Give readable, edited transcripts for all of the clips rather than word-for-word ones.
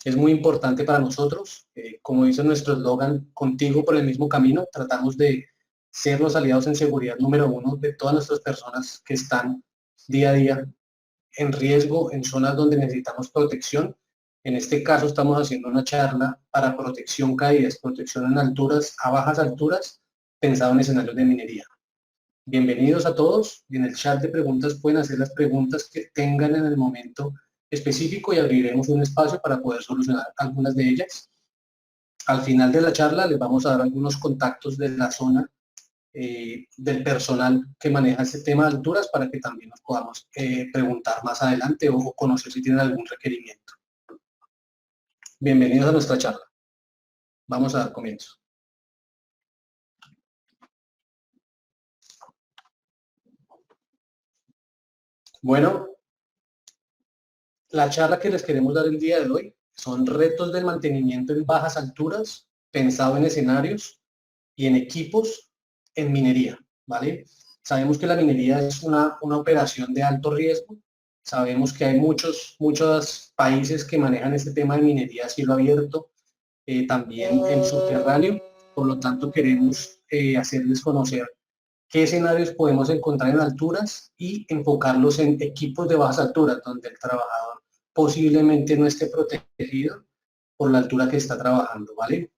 es muy importante para nosotros. Como dice nuestro eslogan, contigo por el mismo camino, tratamos de ser los aliados en seguridad número uno de todas nuestras personas que están día a día en riesgo en zonas donde necesitamos protección. En este caso estamos haciendo una charla para protección caídas, protección en alturas, a bajas alturas, pensado en escenarios de minería. Bienvenidos a todos, y en el chat de preguntas pueden hacer las preguntas que tengan en el momento específico y abriremos un espacio para poder solucionar algunas de ellas. Al final de la charla les vamos a dar algunos contactos de la zona del personal que maneja este tema de alturas para que también nos podamos preguntar más adelante o conocer si tienen algún requerimiento. Bienvenidos a nuestra charla. Vamos a dar comienzo. Bueno, la charla que les queremos dar el día de hoy son retos del mantenimiento en bajas alturas, pensado en escenarios y en equipos en minería, ¿vale? Sabemos que la minería es una operación de alto riesgo. Sabemos que hay muchos países que manejan este tema de minería a cielo abierto, también en subterráneo. Por lo tanto, queremos hacerles conocer qué escenarios podemos encontrar en alturas y enfocarlos en equipos de bajas alturas, donde el trabajador posiblemente no esté protegido por la altura que está trabajando, ¿vale?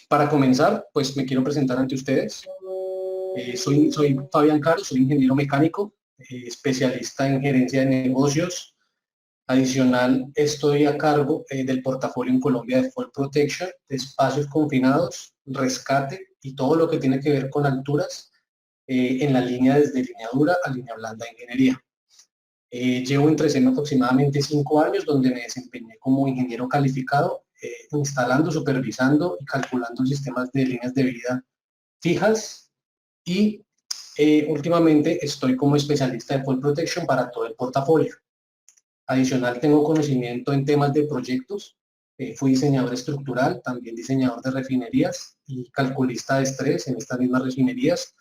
Para comenzar, pues me quiero presentar ante ustedes. Soy Fabián Caro, soy ingeniero mecánico, especialista en gerencia de negocios. Adicional, estoy a cargo del portafolio en Colombia de Fall Protection, de espacios confinados, rescate y todo lo que tiene que ver con alturas en la línea desde línea dura a línea blanda de ingeniería. Llevo entre seno aproximadamente 5 años donde me desempeñé como ingeniero calificado, instalando, supervisando y calculando sistemas de líneas de vida fijas y últimamente estoy como especialista de Fall Protection para todo el portafolio. Adicional, tengo conocimiento en temas de proyectos. Fui diseñador estructural, también diseñador de refinerías y calculista de estrés en estas mismas refinerías.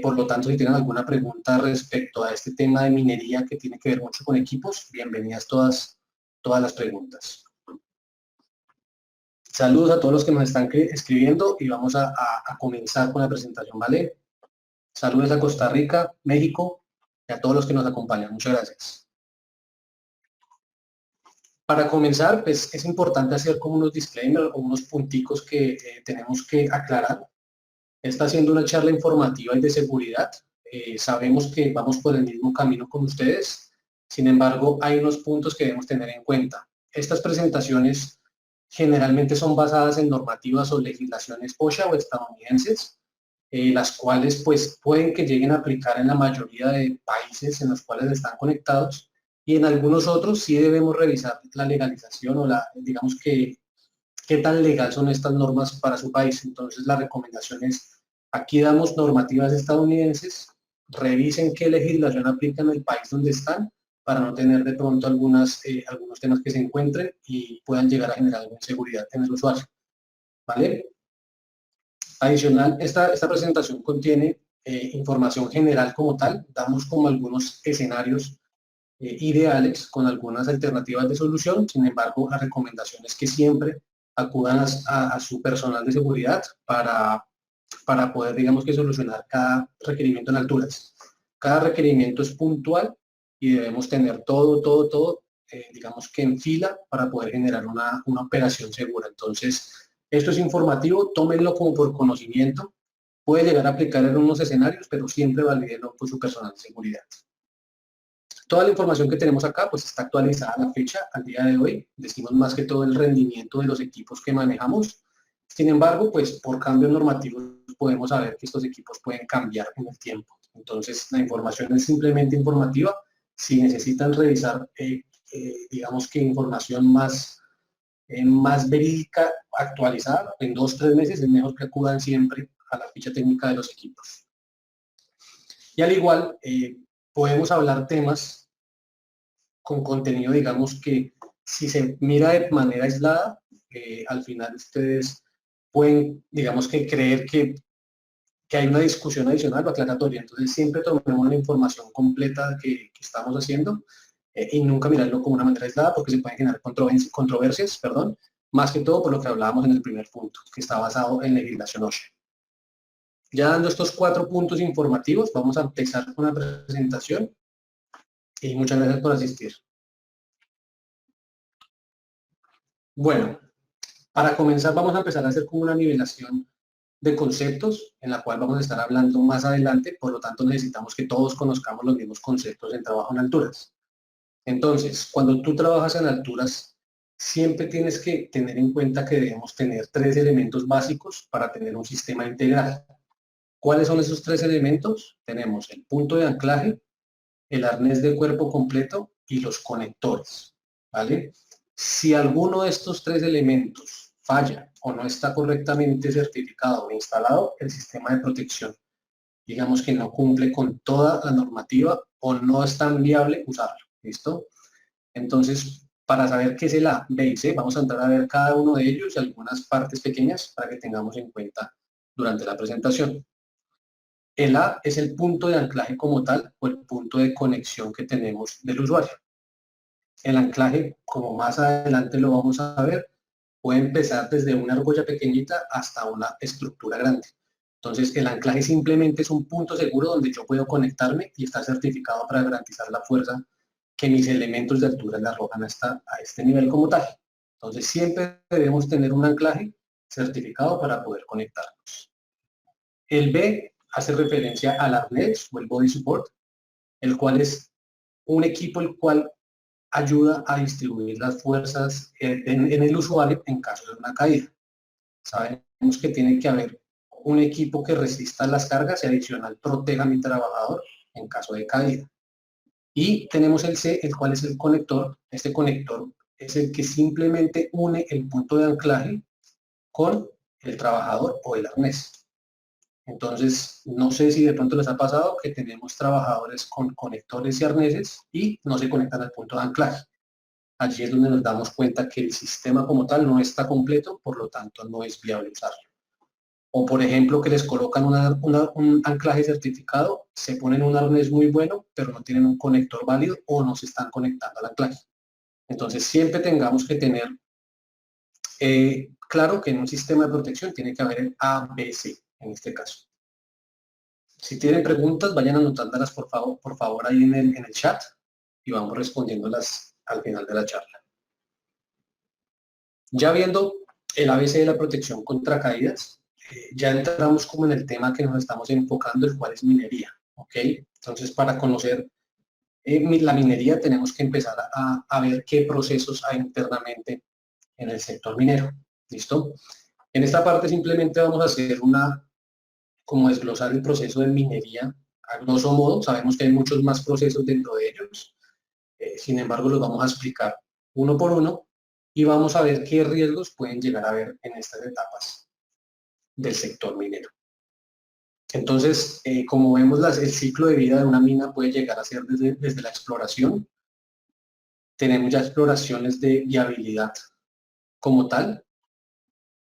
Por lo tanto, si tienen alguna pregunta respecto a este tema de minería que tiene que ver mucho con equipos, bienvenidas todas las preguntas. Saludos a todos los que nos están escribiendo y vamos a comenzar con la presentación, ¿vale? Saludos a Costa Rica, México y a todos los que nos acompañan. Muchas gracias. Para comenzar, pues es importante hacer como unos disclaimers o unos punticos que tenemos que aclarar. Está siendo una charla informativa y de seguridad. Sabemos que vamos por el mismo camino con ustedes. Sin embargo, hay unos puntos que debemos tener en cuenta. Estas presentaciones generalmente son basadas en normativas o legislaciones OSHA o estadounidenses, las cuales pues pueden que lleguen a aplicar en la mayoría de países en los cuales están conectados, y en algunos otros sí debemos revisar la legalización o digamos que qué tan legal son estas normas para su país. Entonces la recomendación es, aquí damos normativas estadounidenses, revisen qué legislación aplica en el país donde están, para no tener de pronto algunos temas que se encuentren y puedan llegar a generar alguna inseguridad en el usuario, ¿vale? Adicional, esta presentación contiene información general como tal, damos como algunos escenarios ideales con algunas alternativas de solución. Sin embargo, la recomendación es que siempre acudan a su personal de seguridad para poder, digamos que, solucionar cada requerimiento en alturas. Cada requerimiento es puntual y debemos tener todo, digamos que en fila para poder generar una operación segura. Entonces, esto es informativo, tómenlo como por conocimiento. Puede llegar a aplicar en unos escenarios, pero siempre valídenlo por su personal de seguridad. Toda la información que tenemos acá pues está actualizada a la fecha, al día de hoy. Decimos más que todo el rendimiento de los equipos que manejamos. Sin embargo, pues por cambios normativos podemos saber que estos equipos pueden cambiar en el tiempo. Entonces, la información es simplemente informativa. Si necesitan revisar, digamos que información más verídica, actualizada, en 2 o 3 meses es mejor que acudan siempre a la ficha técnica de los equipos. Y al igual, podemos hablar temas con contenido, digamos que si se mira de manera aislada, al final ustedes pueden, digamos que creer que hay una discusión adicional o aclaratoria. Entonces siempre tomemos la información completa que estamos haciendo y nunca mirarlo como una manera aislada porque se pueden generar controversias, perdón, más que todo por lo que hablábamos en el primer punto, que está basado en legislación OSHA. Ya dando estos 4 puntos informativos, vamos a empezar con la presentación y muchas gracias por asistir. Bueno, para comenzar vamos a empezar a hacer como una nivelación de conceptos en la cual vamos a estar hablando más adelante, por lo tanto necesitamos que todos conozcamos los mismos conceptos en trabajo en alturas. Entonces, cuando tú trabajas en alturas, siempre tienes que tener en cuenta que debemos tener 3 elementos básicos para tener un sistema integral. ¿Cuáles son esos 3 elementos? Tenemos el punto de anclaje, el arnés de cuerpo completo y los conectores, ¿vale? Si alguno de estos 3 elementos falla o no está correctamente certificado o instalado, el sistema de protección, digamos que no cumple con toda la normativa o no es tan viable usarlo, ¿listo? Entonces, para saber qué es el A, B y C, vamos a entrar a ver cada uno de ellos y algunas partes pequeñas para que tengamos en cuenta durante la presentación. El A es el punto de anclaje como tal o el punto de conexión que tenemos del usuario. El anclaje, como más adelante lo vamos a ver, puede empezar desde una argolla pequeñita hasta una estructura grande. Entonces, el anclaje simplemente es un punto seguro donde yo puedo conectarme y está certificado para garantizar la fuerza que mis elementos de altura le arrojan hasta a este nivel como tal. Entonces, siempre debemos tener un anclaje certificado para poder conectarnos. El B hace referencia al arnés o el body support, el cual es un equipo el cual ayuda a distribuir las fuerzas en el usuario en caso de una caída. Sabemos que tiene que haber un equipo que resista las cargas y adicional proteja a mi trabajador en caso de caída. Y tenemos el C, el cual es el conector. Este conector es el que simplemente une el punto de anclaje con el trabajador o el arnés. Entonces, no sé si de pronto les ha pasado que tenemos trabajadores con conectores y arneses y no se conectan al punto de anclaje. Allí es donde nos damos cuenta que el sistema como tal no está completo, por lo tanto no es viable usarlo. O por ejemplo que les colocan un anclaje certificado, se ponen un arnés muy bueno, pero no tienen un conector válido o no se están conectando al anclaje. Entonces siempre tengamos que tener claro que en un sistema de protección tiene que haber el ABC en este caso. Si tienen preguntas, vayan anotándolas por favor ahí en el chat y vamos respondiéndolas al final de la charla. Ya viendo el ABC de la protección contra caídas, ya entramos como en el tema que nos estamos enfocando, el cual es minería, ¿ok? Entonces, para conocer la minería tenemos que empezar a ver qué procesos hay internamente en el sector minero, ¿listo? En esta parte simplemente vamos a hacer como desglosar el proceso de minería a grosso modo. Sabemos que hay muchos más procesos dentro de ellos, sin embargo los vamos a explicar uno por uno y vamos a ver qué riesgos pueden llegar a haber en estas etapas del sector minero. Entonces, como vemos, el ciclo de vida de una mina puede llegar a ser desde la exploración. Tenemos ya exploraciones de viabilidad como tal.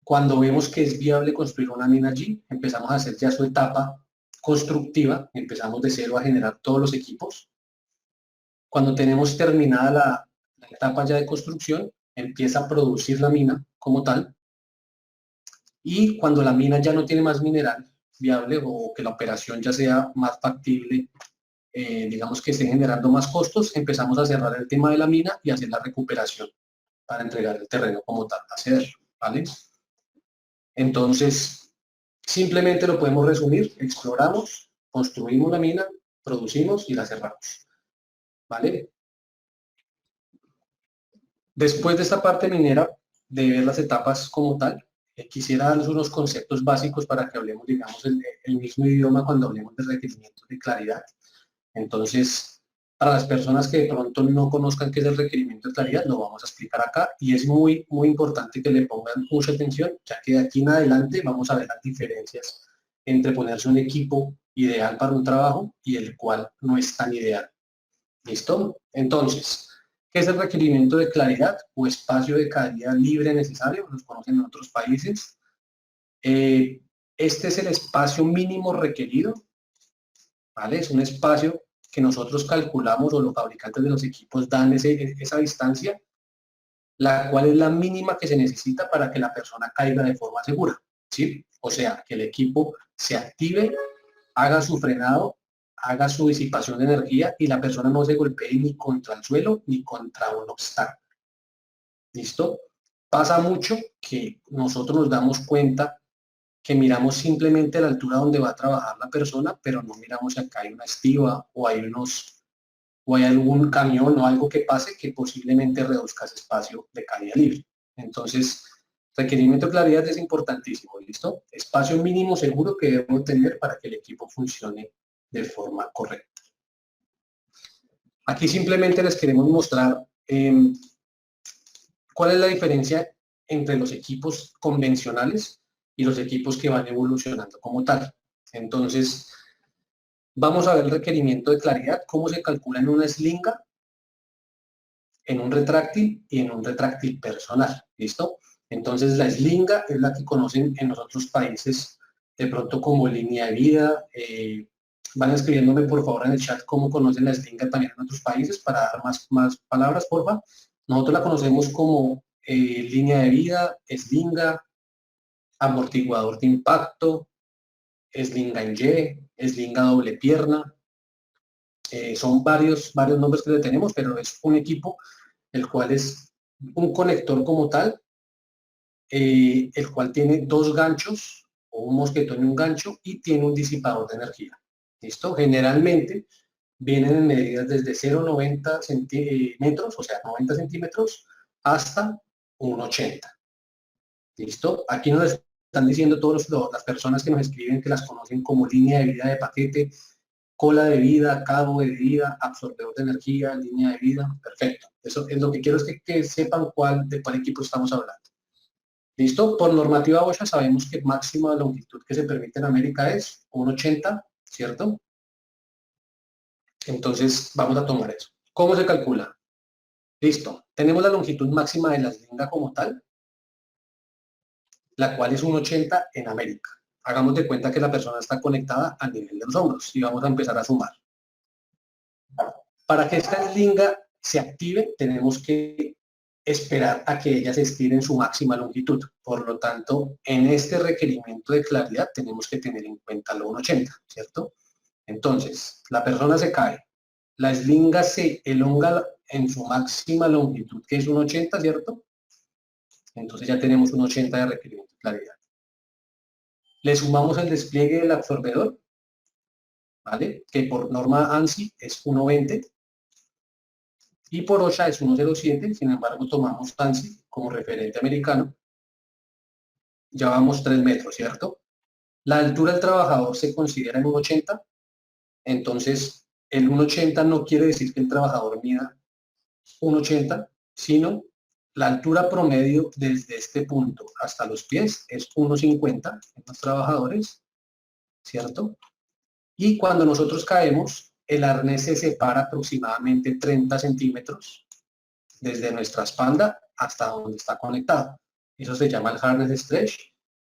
Cuando vemos que es viable construir una mina allí, empezamos a hacer ya su etapa constructiva, empezamos de cero a generar todos los equipos. Cuando tenemos terminada la etapa ya de construcción, empieza a producir la mina como tal. Y cuando la mina ya no tiene más mineral viable o que la operación ya sea más factible, digamos que esté generando más costos, empezamos a cerrar el tema de la mina y hacer la recuperación para entregar el terreno como tal, hacerlo, ¿vale? Entonces, simplemente lo podemos resumir, exploramos, construimos la mina, producimos y la cerramos, ¿vale? Después de esta parte minera, de ver las etapas como tal, quisiera darles unos conceptos básicos para que hablemos, digamos, el mismo idioma cuando hablemos de requerimientos de claridad. Entonces, para las personas que de pronto no conozcan qué es el requerimiento de claridad, lo vamos a explicar acá y es muy importante que le pongan mucha atención, ya que de aquí en adelante vamos a ver las diferencias entre ponerse un equipo ideal para un trabajo y el cual no es tan ideal. ¿Listo? Entonces, ¿qué es el requerimiento de claridad o espacio de caída libre necesario? Los conocen en otros países. Este es el espacio mínimo requerido, ¿vale? Es un espacio que nosotros calculamos o los fabricantes de los equipos dan esa distancia, la cual es la mínima que se necesita para que la persona caiga de forma segura, ¿sí? O sea, que el equipo se active, haga su frenado, haga su disipación de energía y la persona no se golpee ni contra el suelo ni contra un obstáculo. ¿Listo? Pasa mucho que nosotros nos damos cuenta que miramos simplemente la altura donde va a trabajar la persona, pero no miramos si acá hay una estiba o hay algún camión o algo que pase que posiblemente reduzca ese espacio de caída libre. Entonces, requerimiento de claridad es importantísimo, ¿listo? Espacio mínimo seguro que debemos tener para que el equipo funcione de forma correcta. Aquí simplemente les queremos mostrar cuál es la diferencia entre los equipos convencionales y los equipos que van evolucionando como tal. Entonces, vamos a ver el requerimiento de claridad, cómo se calcula en una slinga, en un retráctil y en un retráctil personal, ¿listo? Entonces, la slinga es la que conocen en los otros países de pronto como línea de vida. Van escribiéndome por favor en el chat cómo conocen la slinga también en otros países para dar más palabras, porfa. Nosotros la conocemos como línea de vida, slinga, amortiguador de impacto, slinga en Y, slinga doble pierna. Son varios nombres que le tenemos, pero es un equipo el cual es un conector como tal, el cual tiene dos ganchos o un mosquetón y un gancho y tiene un disipador de energía. ¿Listo? Generalmente vienen en medidas desde 0,90 centímetros, o sea, 90 centímetros, hasta 1,80. ¿Listo? Aquí nos están diciendo las personas que nos escriben que las conocen como línea de vida de paquete, cola de vida, cabo de vida, absorbedor de energía, línea de vida. Perfecto. Eso es lo que quiero, es que sepan de cuál equipo estamos hablando. ¿Listo? Por normativa OSHA sabemos que máxima longitud que se permite en América es 1,80, ¿cierto? Entonces vamos a tomar eso. ¿Cómo se calcula? Listo. Tenemos la longitud máxima de la slinga como tal, la cual es 1,80 en América. Hagamos de cuenta que la persona está conectada al nivel de los hombros y vamos a empezar a sumar. Para que esta slinga se active, tenemos que esperar a que ella se estire en su máxima longitud. Por lo tanto, en este requerimiento de claridad tenemos que tener en cuenta lo 1,80, ¿cierto? Entonces, la persona se cae, la slinga se elonga en su máxima longitud, que es 1,80, ¿cierto? Entonces ya tenemos 1,80 de requerimiento de claridad. Le sumamos el despliegue del absorbedor, ¿vale? Que por norma ANSI es 1,20 y por OSHA es 1,07, sin embargo tomamos ANSI como referente americano. Ya vamos 3 metros, ¿cierto? La altura del trabajador se considera en 1,80, entonces el 1,80 no quiere decir que el trabajador mida 1,80, sino la altura promedio desde este punto hasta los pies es 1,50 en los trabajadores, ¿cierto? Y cuando nosotros caemos, el arnés se separa aproximadamente 30 centímetros desde nuestra espalda hasta donde está conectado. Eso se llama el harness stretch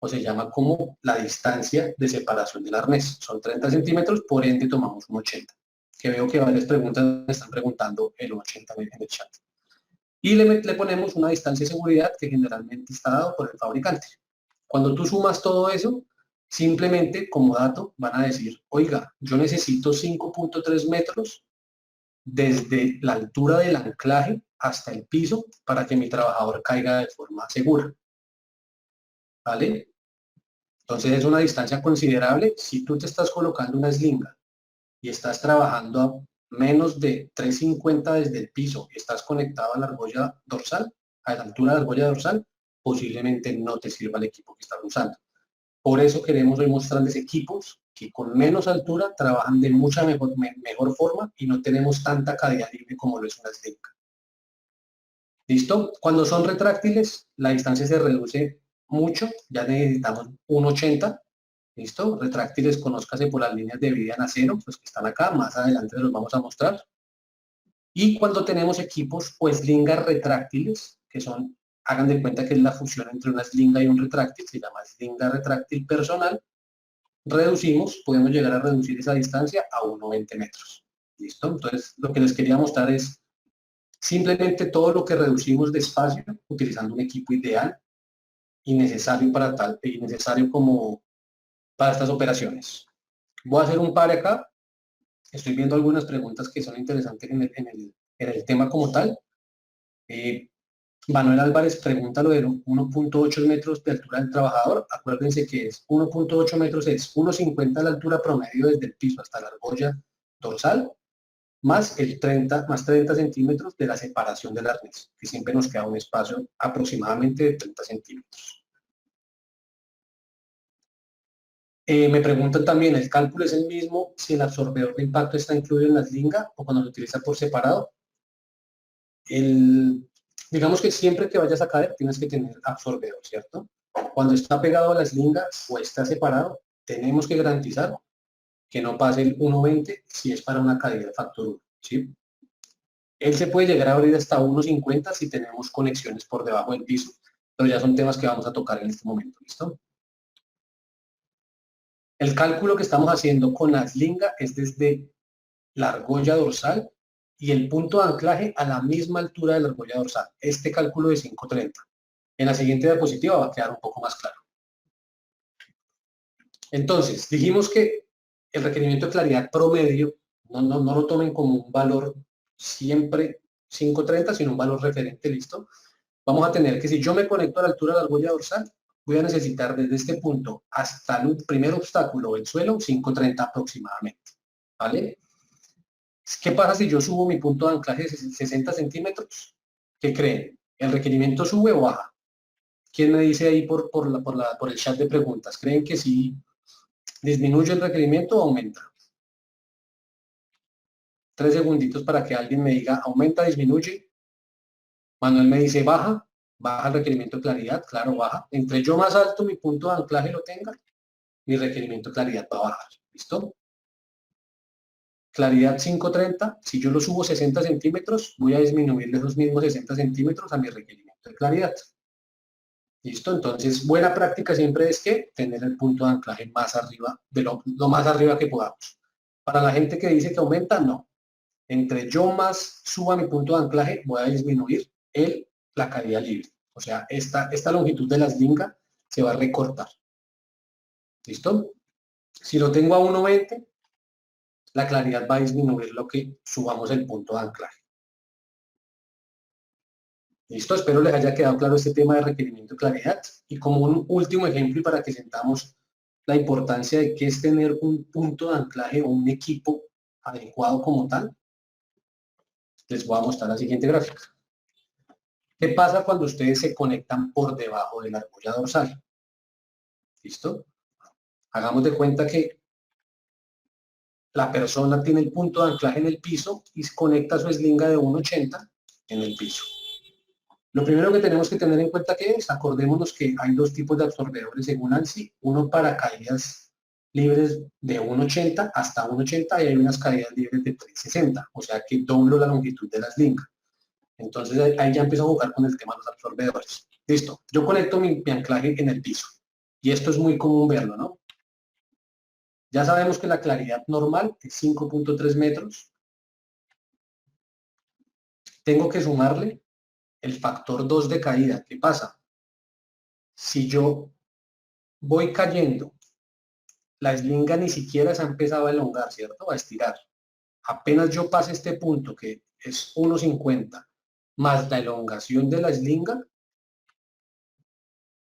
o se llama como la distancia de separación del arnés. Son 30 centímetros, por ende tomamos un 80. Que veo que varias preguntas me están preguntando el 80 en el chat. Y le ponemos una distancia de seguridad que generalmente está dado por el fabricante. Cuando tú sumas todo eso, simplemente como dato van a decir, oiga, yo necesito 5,3 metros desde la altura del anclaje hasta el piso para que mi trabajador caiga de forma segura. ¿Vale? Entonces es una distancia considerable. Si tú te estás colocando una slinga y estás trabajando a menos de 3,50 desde el piso y estás conectado a la argolla dorsal, a la altura de la argolla dorsal, posiblemente no te sirva el equipo que estás usando. Por eso queremos hoy mostrarles equipos que con menos altura trabajan de mucha mejor forma y no tenemos tanta caída libre como lo es una slinga. ¿Listo? Cuando son retráctiles, la distancia se reduce mucho, ya necesitamos 1,80. ¿Listo? Retráctiles, conózcase por las líneas de vida en acero, pues que están acá, más adelante los vamos a mostrar. Y cuando tenemos equipos o slingas retráctiles, que son, hagan de cuenta que es la fusión entre una slinga y un retráctil, se llama slinga retráctil personal, podemos llegar a reducir esa distancia a 1,20 metros. ¿Listo? Entonces, lo que les quería mostrar es simplemente todo lo que reducimos de espacio utilizando un equipo ideal y necesario para tal, y necesario como para estas operaciones. Voy a hacer un par acá. Estoy viendo algunas preguntas que son interesantes en el tema como tal. Manuel Álvarez pregunta lo de 1.8 metros de altura del trabajador. Acuérdense que es 1.8 metros, es 1.50 la altura promedio desde el piso hasta la argolla dorsal, más el 30, más 30 centímetros de la separación del arnés, que siempre nos queda un espacio aproximadamente de 30 centímetros. Me preguntan también, ¿el cálculo es el mismo si el absorbedor de impacto está incluido en la slinga o cuando lo utiliza por separado? Digamos que siempre que vayas a caer tienes que tener absorbedor, ¿cierto? Cuando está pegado a la slinga o está separado, tenemos que garantizar que no pase el 1.20 si es para una caída de factor 1, ¿sí? Él se puede llegar a abrir hasta 1.50 si tenemos conexiones por debajo del piso, pero ya son temas que vamos a tocar en este momento, ¿listo? El cálculo que estamos haciendo con la slinga es desde la argolla dorsal y el punto de anclaje a la misma altura de la argolla dorsal. Este cálculo de 5.30. En la siguiente diapositiva va a quedar un poco más claro. Entonces, dijimos que el requerimiento de claridad promedio, no lo tomen como un valor siempre 5.30, sino un valor referente, ¿listo? Vamos a tener que si yo me conecto a la altura de la argolla dorsal, voy a necesitar desde este punto hasta el primer obstáculo, el suelo, 5.30 aproximadamente, ¿vale? ¿Qué pasa si yo subo mi punto de anclaje de 60 centímetros? ¿Qué creen? ¿El requerimiento sube o baja? ¿Quién me dice ahí por el chat de preguntas? ¿Creen que si disminuye el requerimiento o aumenta? 3 segunditos para que alguien me diga, ¿aumenta, disminuye? Manuel me dice, baja, baja el requerimiento de claridad, claro, baja. Entre yo más alto mi punto de anclaje lo tenga, mi requerimiento de claridad va a bajar, ¿listo? Claridad 5.30, si yo lo subo 60 centímetros, voy a disminuirle esos mismos 60 centímetros a mi requerimiento de claridad. ¿Listo? Entonces, buena práctica siempre es que tener el punto de anclaje más arriba, de lo más arriba que podamos. Para la gente que dice que aumenta, no. Entre yo más suba mi punto de anclaje, voy a disminuir la caída libre. O sea, esta longitud de la slinga se va a recortar. ¿Listo? Si lo tengo a 1.20, la claridad va a disminuir lo que subamos el punto de anclaje. Listo, espero les haya quedado claro este tema de requerimiento de claridad. Y como un último ejemplo y para que sentamos la importancia de qué es tener un punto de anclaje o un equipo adecuado como tal, les voy a mostrar la siguiente gráfica. ¿Qué pasa cuando ustedes se conectan por debajo de la argolla dorsal? ¿Listo? Hagamos de cuenta que la persona tiene el punto de anclaje en el piso y conecta su eslinga de 1.80 en el piso. Lo primero que tenemos que tener en cuenta que es, acordémonos que hay dos tipos de absorbedores según ANSI, uno para caídas libres de 1.80 hasta 1.80 y hay unas caídas libres de 3.60, o sea que doblo la longitud de la slinga. Entonces ahí ya empiezo a jugar con el tema de los absorbedores. Listo, yo conecto mi anclaje en el piso y esto es muy común verlo, ¿no? Ya sabemos que la claridad normal es 5.3 metros. Tengo que sumarle el factor 2 de caída. ¿Qué pasa? Si yo voy cayendo, la slinga ni siquiera se ha empezado a elongar, ¿cierto? A estirar. Apenas yo pase este punto, que es 1.50, más la elongación de la slinga,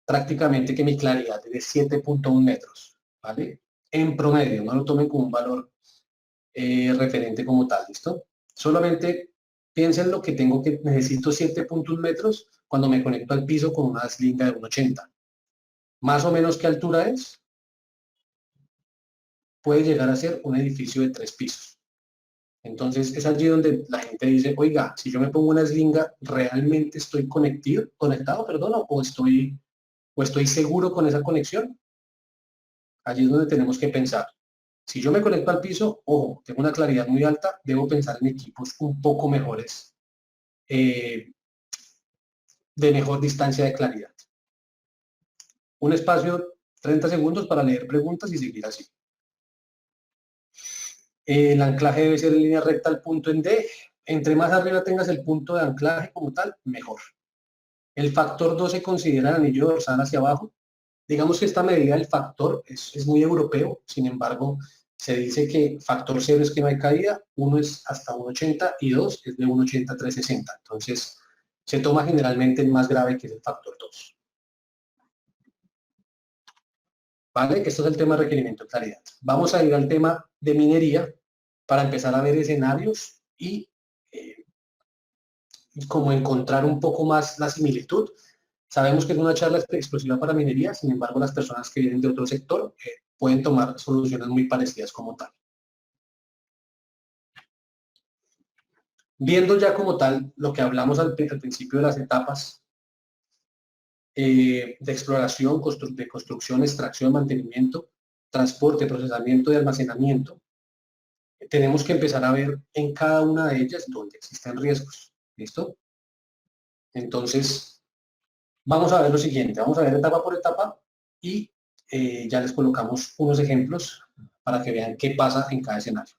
prácticamente que mi claridad es de 7.1 metros, ¿vale? En promedio, no lo tomen como un valor referente como tal, ¿listo? Solamente piensen lo que tengo que, necesito 7.1 metros cuando me conecto al piso con una slinga de 1.80. Más o menos, ¿qué altura es? Puede llegar a ser un edificio de 3 pisos. Entonces, es allí donde la gente dice, oiga, si yo me pongo una slinga, ¿realmente estoy conectado, perdón, o estoy seguro con esa conexión? Allí es donde tenemos que pensar. Si yo me conecto al piso, ojo, tengo una claridad muy alta, debo pensar en equipos un poco mejores, de mejor distancia de claridad. Un espacio, 30 segundos para leer preguntas y seguir así. El anclaje debe ser en línea recta al punto en D. Entre más arriba tengas el punto de anclaje como tal, mejor. El factor 2 se considera el anillo dorsal hacia abajo. Digamos que esta medida del factor es muy europeo, sin embargo, se dice que factor 0 es que no hay caída, 1 es hasta 1,80 y 2 es de 1,80 a 3,60. Entonces, se toma generalmente el más grave, que es el factor 2. ¿Vale? Esto es el tema de requerimiento de claridad. Vamos a ir al tema de minería para empezar a ver escenarios y como encontrar un poco más la similitud. Sabemos que es una charla exclusiva para minería, sin embargo, las personas que vienen de otro sector pueden tomar soluciones muy parecidas como tal. Viendo ya como tal lo que hablamos al principio de las etapas de exploración, de construcción, extracción, mantenimiento, transporte, procesamiento y almacenamiento, tenemos que empezar a ver en cada una de ellas donde existen riesgos. ¿Listo? Entonces, vamos a ver lo siguiente, vamos a ver etapa por etapa y ya les colocamos unos ejemplos para que vean qué pasa en cada escenario.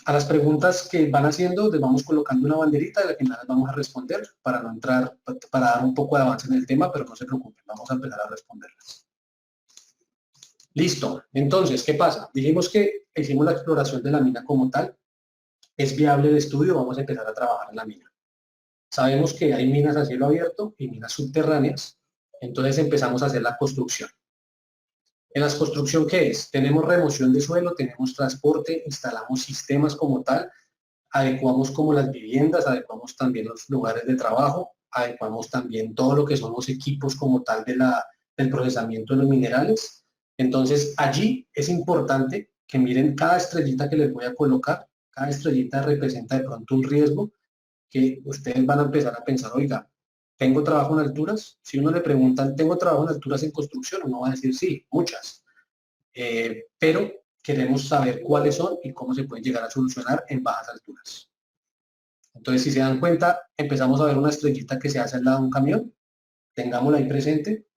A las preguntas que van haciendo les vamos colocando una banderita de la que nada vamos a responder para no entrar, para dar un poco de avance en el tema, pero no se preocupen, vamos a empezar a responderlas. Listo, entonces, ¿qué pasa? Dijimos que hicimos la exploración de la mina como tal, es viable el estudio, vamos a empezar a trabajar en la mina. Sabemos que hay minas a cielo abierto y minas subterráneas, entonces empezamos a hacer la construcción. En la construcción, ¿qué es? Tenemos remoción de suelo, tenemos transporte, instalamos sistemas como tal, adecuamos como las viviendas, adecuamos también los lugares de trabajo, adecuamos también todo lo que son los equipos como tal del procesamiento de los minerales. Entonces, allí es importante que miren cada estrellita que les voy a colocar, cada estrellita representa de pronto un riesgo que ustedes van a empezar a pensar, oiga, ¿tengo trabajo en alturas? Si uno le preguntan, ¿tengo trabajo en alturas en construcción? Uno va a decir, sí, muchas. Pero queremos saber cuáles son y cómo se pueden llegar a solucionar en bajas alturas. Entonces, si se dan cuenta, empezamos a ver una estrellita que se hace al lado de un camión. Tengámosla ahí presente.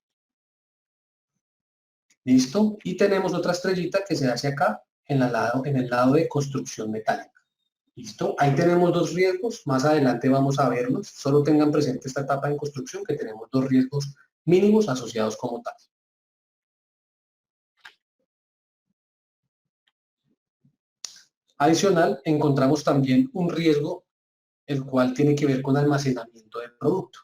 Listo. Y tenemos otra estrellita que se hace acá en el lado de construcción metálica. ¿Listo? Ahí tenemos dos riesgos, más adelante vamos a verlos. Solo tengan presente esta etapa de construcción que tenemos dos riesgos mínimos asociados como tal. Adicional, encontramos también un riesgo, el cual tiene que ver con almacenamiento del producto.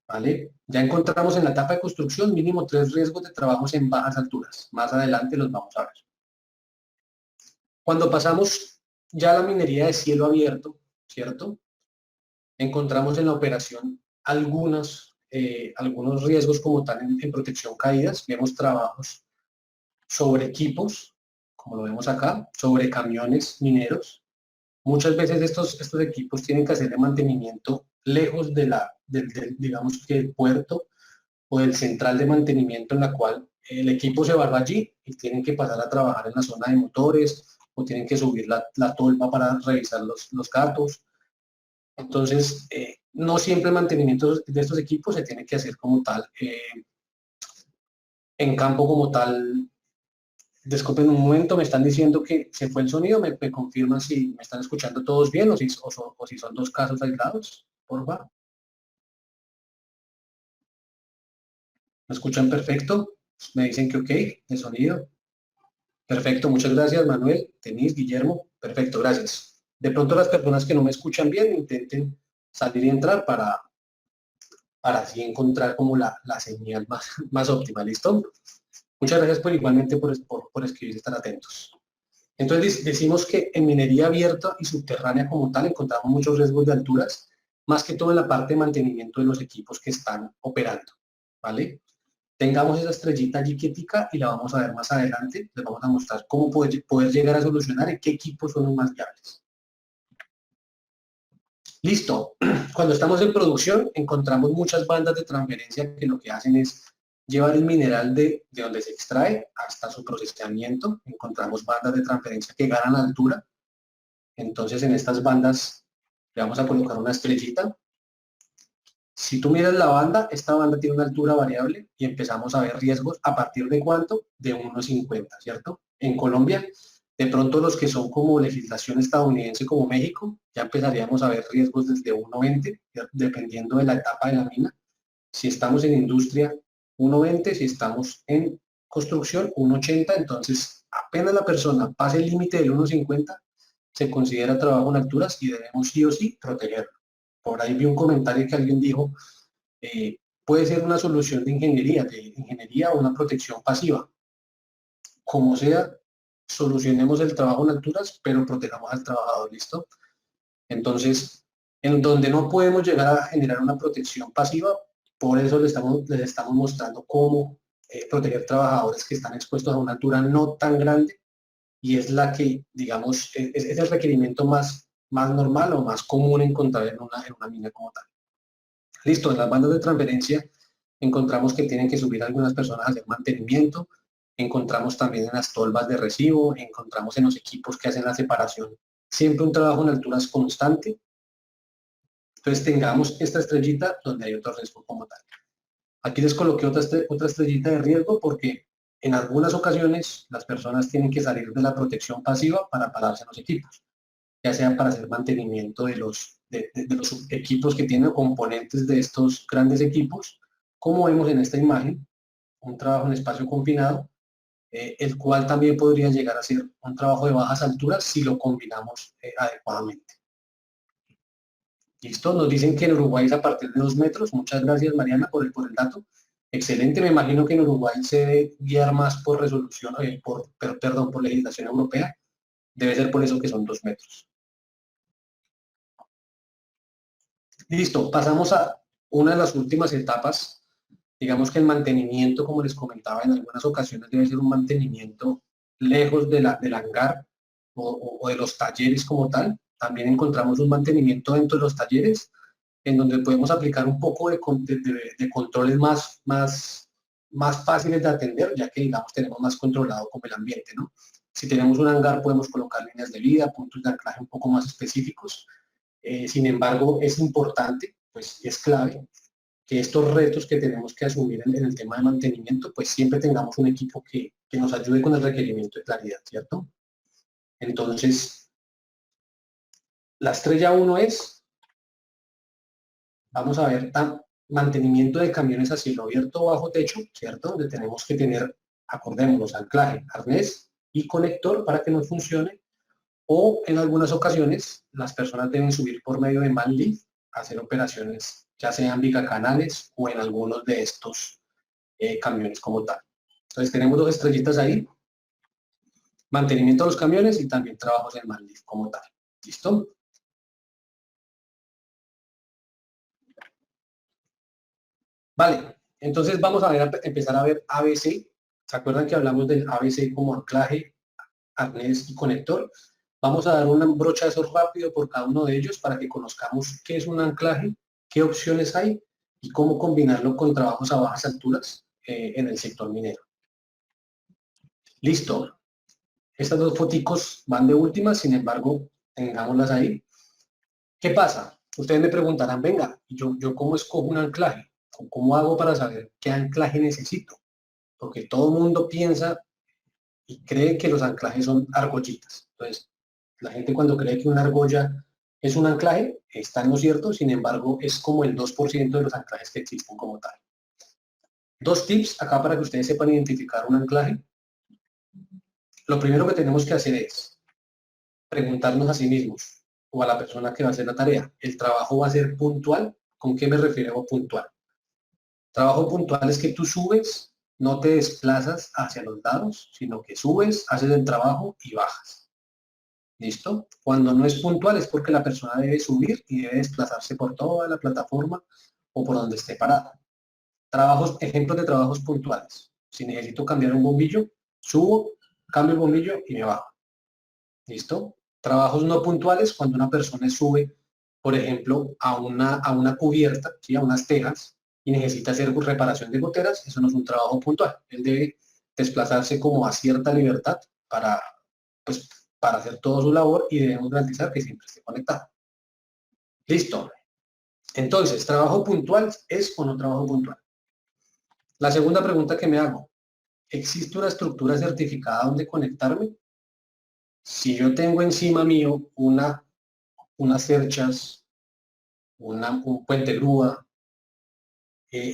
¿Vale? Ya encontramos en la etapa de construcción mínimo 3 riesgos de trabajos en bajas alturas. Más adelante los vamos a ver. Cuando pasamos ya a la minería de cielo abierto, ¿cierto? Encontramos en la operación algunos riesgos como tal en protección caídas. Vemos trabajos sobre equipos, como lo vemos acá, sobre camiones mineros. Muchas veces estos equipos tienen que hacer el mantenimiento lejos digamos que del puerto o del central de mantenimiento en la cual el equipo se va allí y tienen que pasar a trabajar en la zona de motores o tienen que subir la tolva para revisar los gatos. Entonces, no siempre el mantenimiento de estos equipos se tiene que hacer como tal, en campo como tal. Disculpen un momento, me están diciendo que se fue el sonido, me confirman si me están escuchando todos bien o si son dos casos aislados, por favor. ¿Me escuchan perfecto? Me dicen que ok, el sonido. Perfecto, muchas gracias Manuel, Denise, Guillermo. Perfecto, gracias. De pronto las personas que no me escuchan bien intenten salir y entrar para así encontrar como la señal más óptima, ¿listo? Muchas gracias igualmente por escribir y estar atentos. Entonces decimos que en minería abierta y subterránea como tal encontramos muchos riesgos de alturas, más que todo en la parte de mantenimiento de los equipos que están operando, ¿vale? Tengamos esa estrellita allí quietica y la vamos a ver más adelante. Les vamos a mostrar cómo poder llegar a solucionar y qué equipos son los más viables. Listo. Cuando estamos en producción encontramos muchas bandas de transferencia que lo que hacen es llevar el mineral de donde se extrae hasta su procesamiento. Encontramos bandas de transferencia que ganan altura. Entonces en estas bandas le vamos a colocar una estrellita. Si tú miras la banda, esta banda tiene una altura variable y empezamos a ver riesgos a partir de cuánto, de 1,50, ¿cierto? En Colombia, de pronto los que son como legislación estadounidense como México, ya empezaríamos a ver riesgos desde 1,20, dependiendo de la etapa de la mina. Si estamos en industria, 1,20, si estamos en construcción, 1,80, entonces apenas la persona pase el límite del 1,50, se considera trabajo en alturas y debemos sí o sí protegerlo. Por ahí vi un comentario que alguien dijo, puede ser una solución de ingeniería o una protección pasiva. Como sea, solucionemos el trabajo en alturas, pero protejamos al trabajador, ¿listo? Entonces, en donde no podemos llegar a generar una protección pasiva, por eso les estamos mostrando cómo proteger trabajadores que están expuestos a una altura no tan grande, y es la que, digamos, es el requerimiento más normal o más común encontrar en una mina como tal. Listo, en las bandas de transferencia encontramos que tienen que subir algunas personas a hacer mantenimiento, encontramos también en las tolvas de recibo, encontramos en los equipos que hacen la separación, siempre un trabajo en alturas constante. Entonces tengamos esta estrellita donde hay otro riesgo como tal. Aquí les coloqué otra estrellita de riesgo porque en algunas ocasiones las personas tienen que salir de la protección pasiva para pararse en los equipos, ya sea para hacer mantenimiento de los equipos que tienen componentes de estos grandes equipos, como vemos en esta imagen, un trabajo en espacio confinado, el cual también podría llegar a ser un trabajo de bajas alturas si lo combinamos adecuadamente. ¿Listo? Nos dicen que en Uruguay es a partir de 2 metros. Muchas gracias, Mariana, por el dato. Excelente, me imagino que en Uruguay se debe guiar más por resolución, por legislación europea. Debe ser por eso que son 2 metros. Listo, pasamos a una de las últimas etapas. Digamos que el mantenimiento, como les comentaba en algunas ocasiones, debe ser un mantenimiento lejos del hangar o de los talleres como tal. También encontramos un mantenimiento dentro de los talleres, en donde podemos aplicar un poco de controles más fáciles de atender, ya que, digamos, tenemos más controlado como el ambiente, ¿no? Si tenemos un hangar, podemos colocar líneas de vida, puntos de anclaje un poco más específicos. Sin embargo, es importante, pues es clave, que estos retos que tenemos que asumir en el tema de mantenimiento, pues siempre tengamos un equipo que nos ayude con el requerimiento de claridad, ¿cierto? Entonces, la estrella 1 es, vamos a ver, mantenimiento de camiones a cielo abierto o bajo techo, ¿cierto? Donde tenemos que tener, acordémonos, anclaje, arnés y conector para que nos funcione, o en algunas ocasiones las personas deben subir por medio de man lift, hacer operaciones ya sean bicacanales o en algunos de estos camiones como tal. Entonces tenemos 2 estrellitas ahí, mantenimiento de los camiones y también trabajos en man lift como tal. ¿Listo? Vale, entonces vamos a empezar a ver ABC. ¿Se acuerdan que hablamos del ABC como anclaje, arnés y conector? Vamos a dar un brochazo rápido por cada uno de ellos para que conozcamos qué es un anclaje, qué opciones hay y cómo combinarlo con trabajos a bajas alturas en el sector minero. Listo. Estas 2 foticos van de última, sin embargo, tengámoslas ahí. ¿Qué pasa? Ustedes me preguntarán, venga, ¿yo cómo escojo un anclaje? ¿Cómo hago para saber qué anclaje necesito? Porque todo el mundo piensa y cree que los anclajes son argollitas. Entonces, la gente cuando cree que una argolla es un anclaje, está en lo cierto, sin embargo, es como el 2% de los anclajes que existen como tal. 2 tips acá para que ustedes sepan identificar un anclaje. Lo primero que tenemos que hacer es preguntarnos a sí mismos o a la persona que va a hacer la tarea, ¿el trabajo va a ser puntual? ¿Con qué me refiero a puntual? Trabajo puntual es que tú subes, no te desplazas hacia los lados, sino que subes, haces el trabajo y bajas. ¿Listo? Cuando no es puntual es porque la persona debe subir y debe desplazarse por toda la plataforma o por donde esté parada. Ejemplos de trabajos puntuales. Si necesito cambiar un bombillo, subo, cambio el bombillo y me bajo. ¿Listo? Trabajos no puntuales, cuando una persona sube, por ejemplo, a una cubierta, ¿sí? A unas tejas, y necesita hacer reparación de goteras, eso no es un trabajo puntual. Él debe desplazarse como a cierta libertad pues, para hacer toda su labor y debemos garantizar que siempre esté conectado. Listo. Entonces, ¿trabajo puntual es o no trabajo puntual? La segunda pregunta que me hago, ¿existe una estructura certificada donde conectarme? Si yo tengo encima mío unas cerchas, un puente grúa,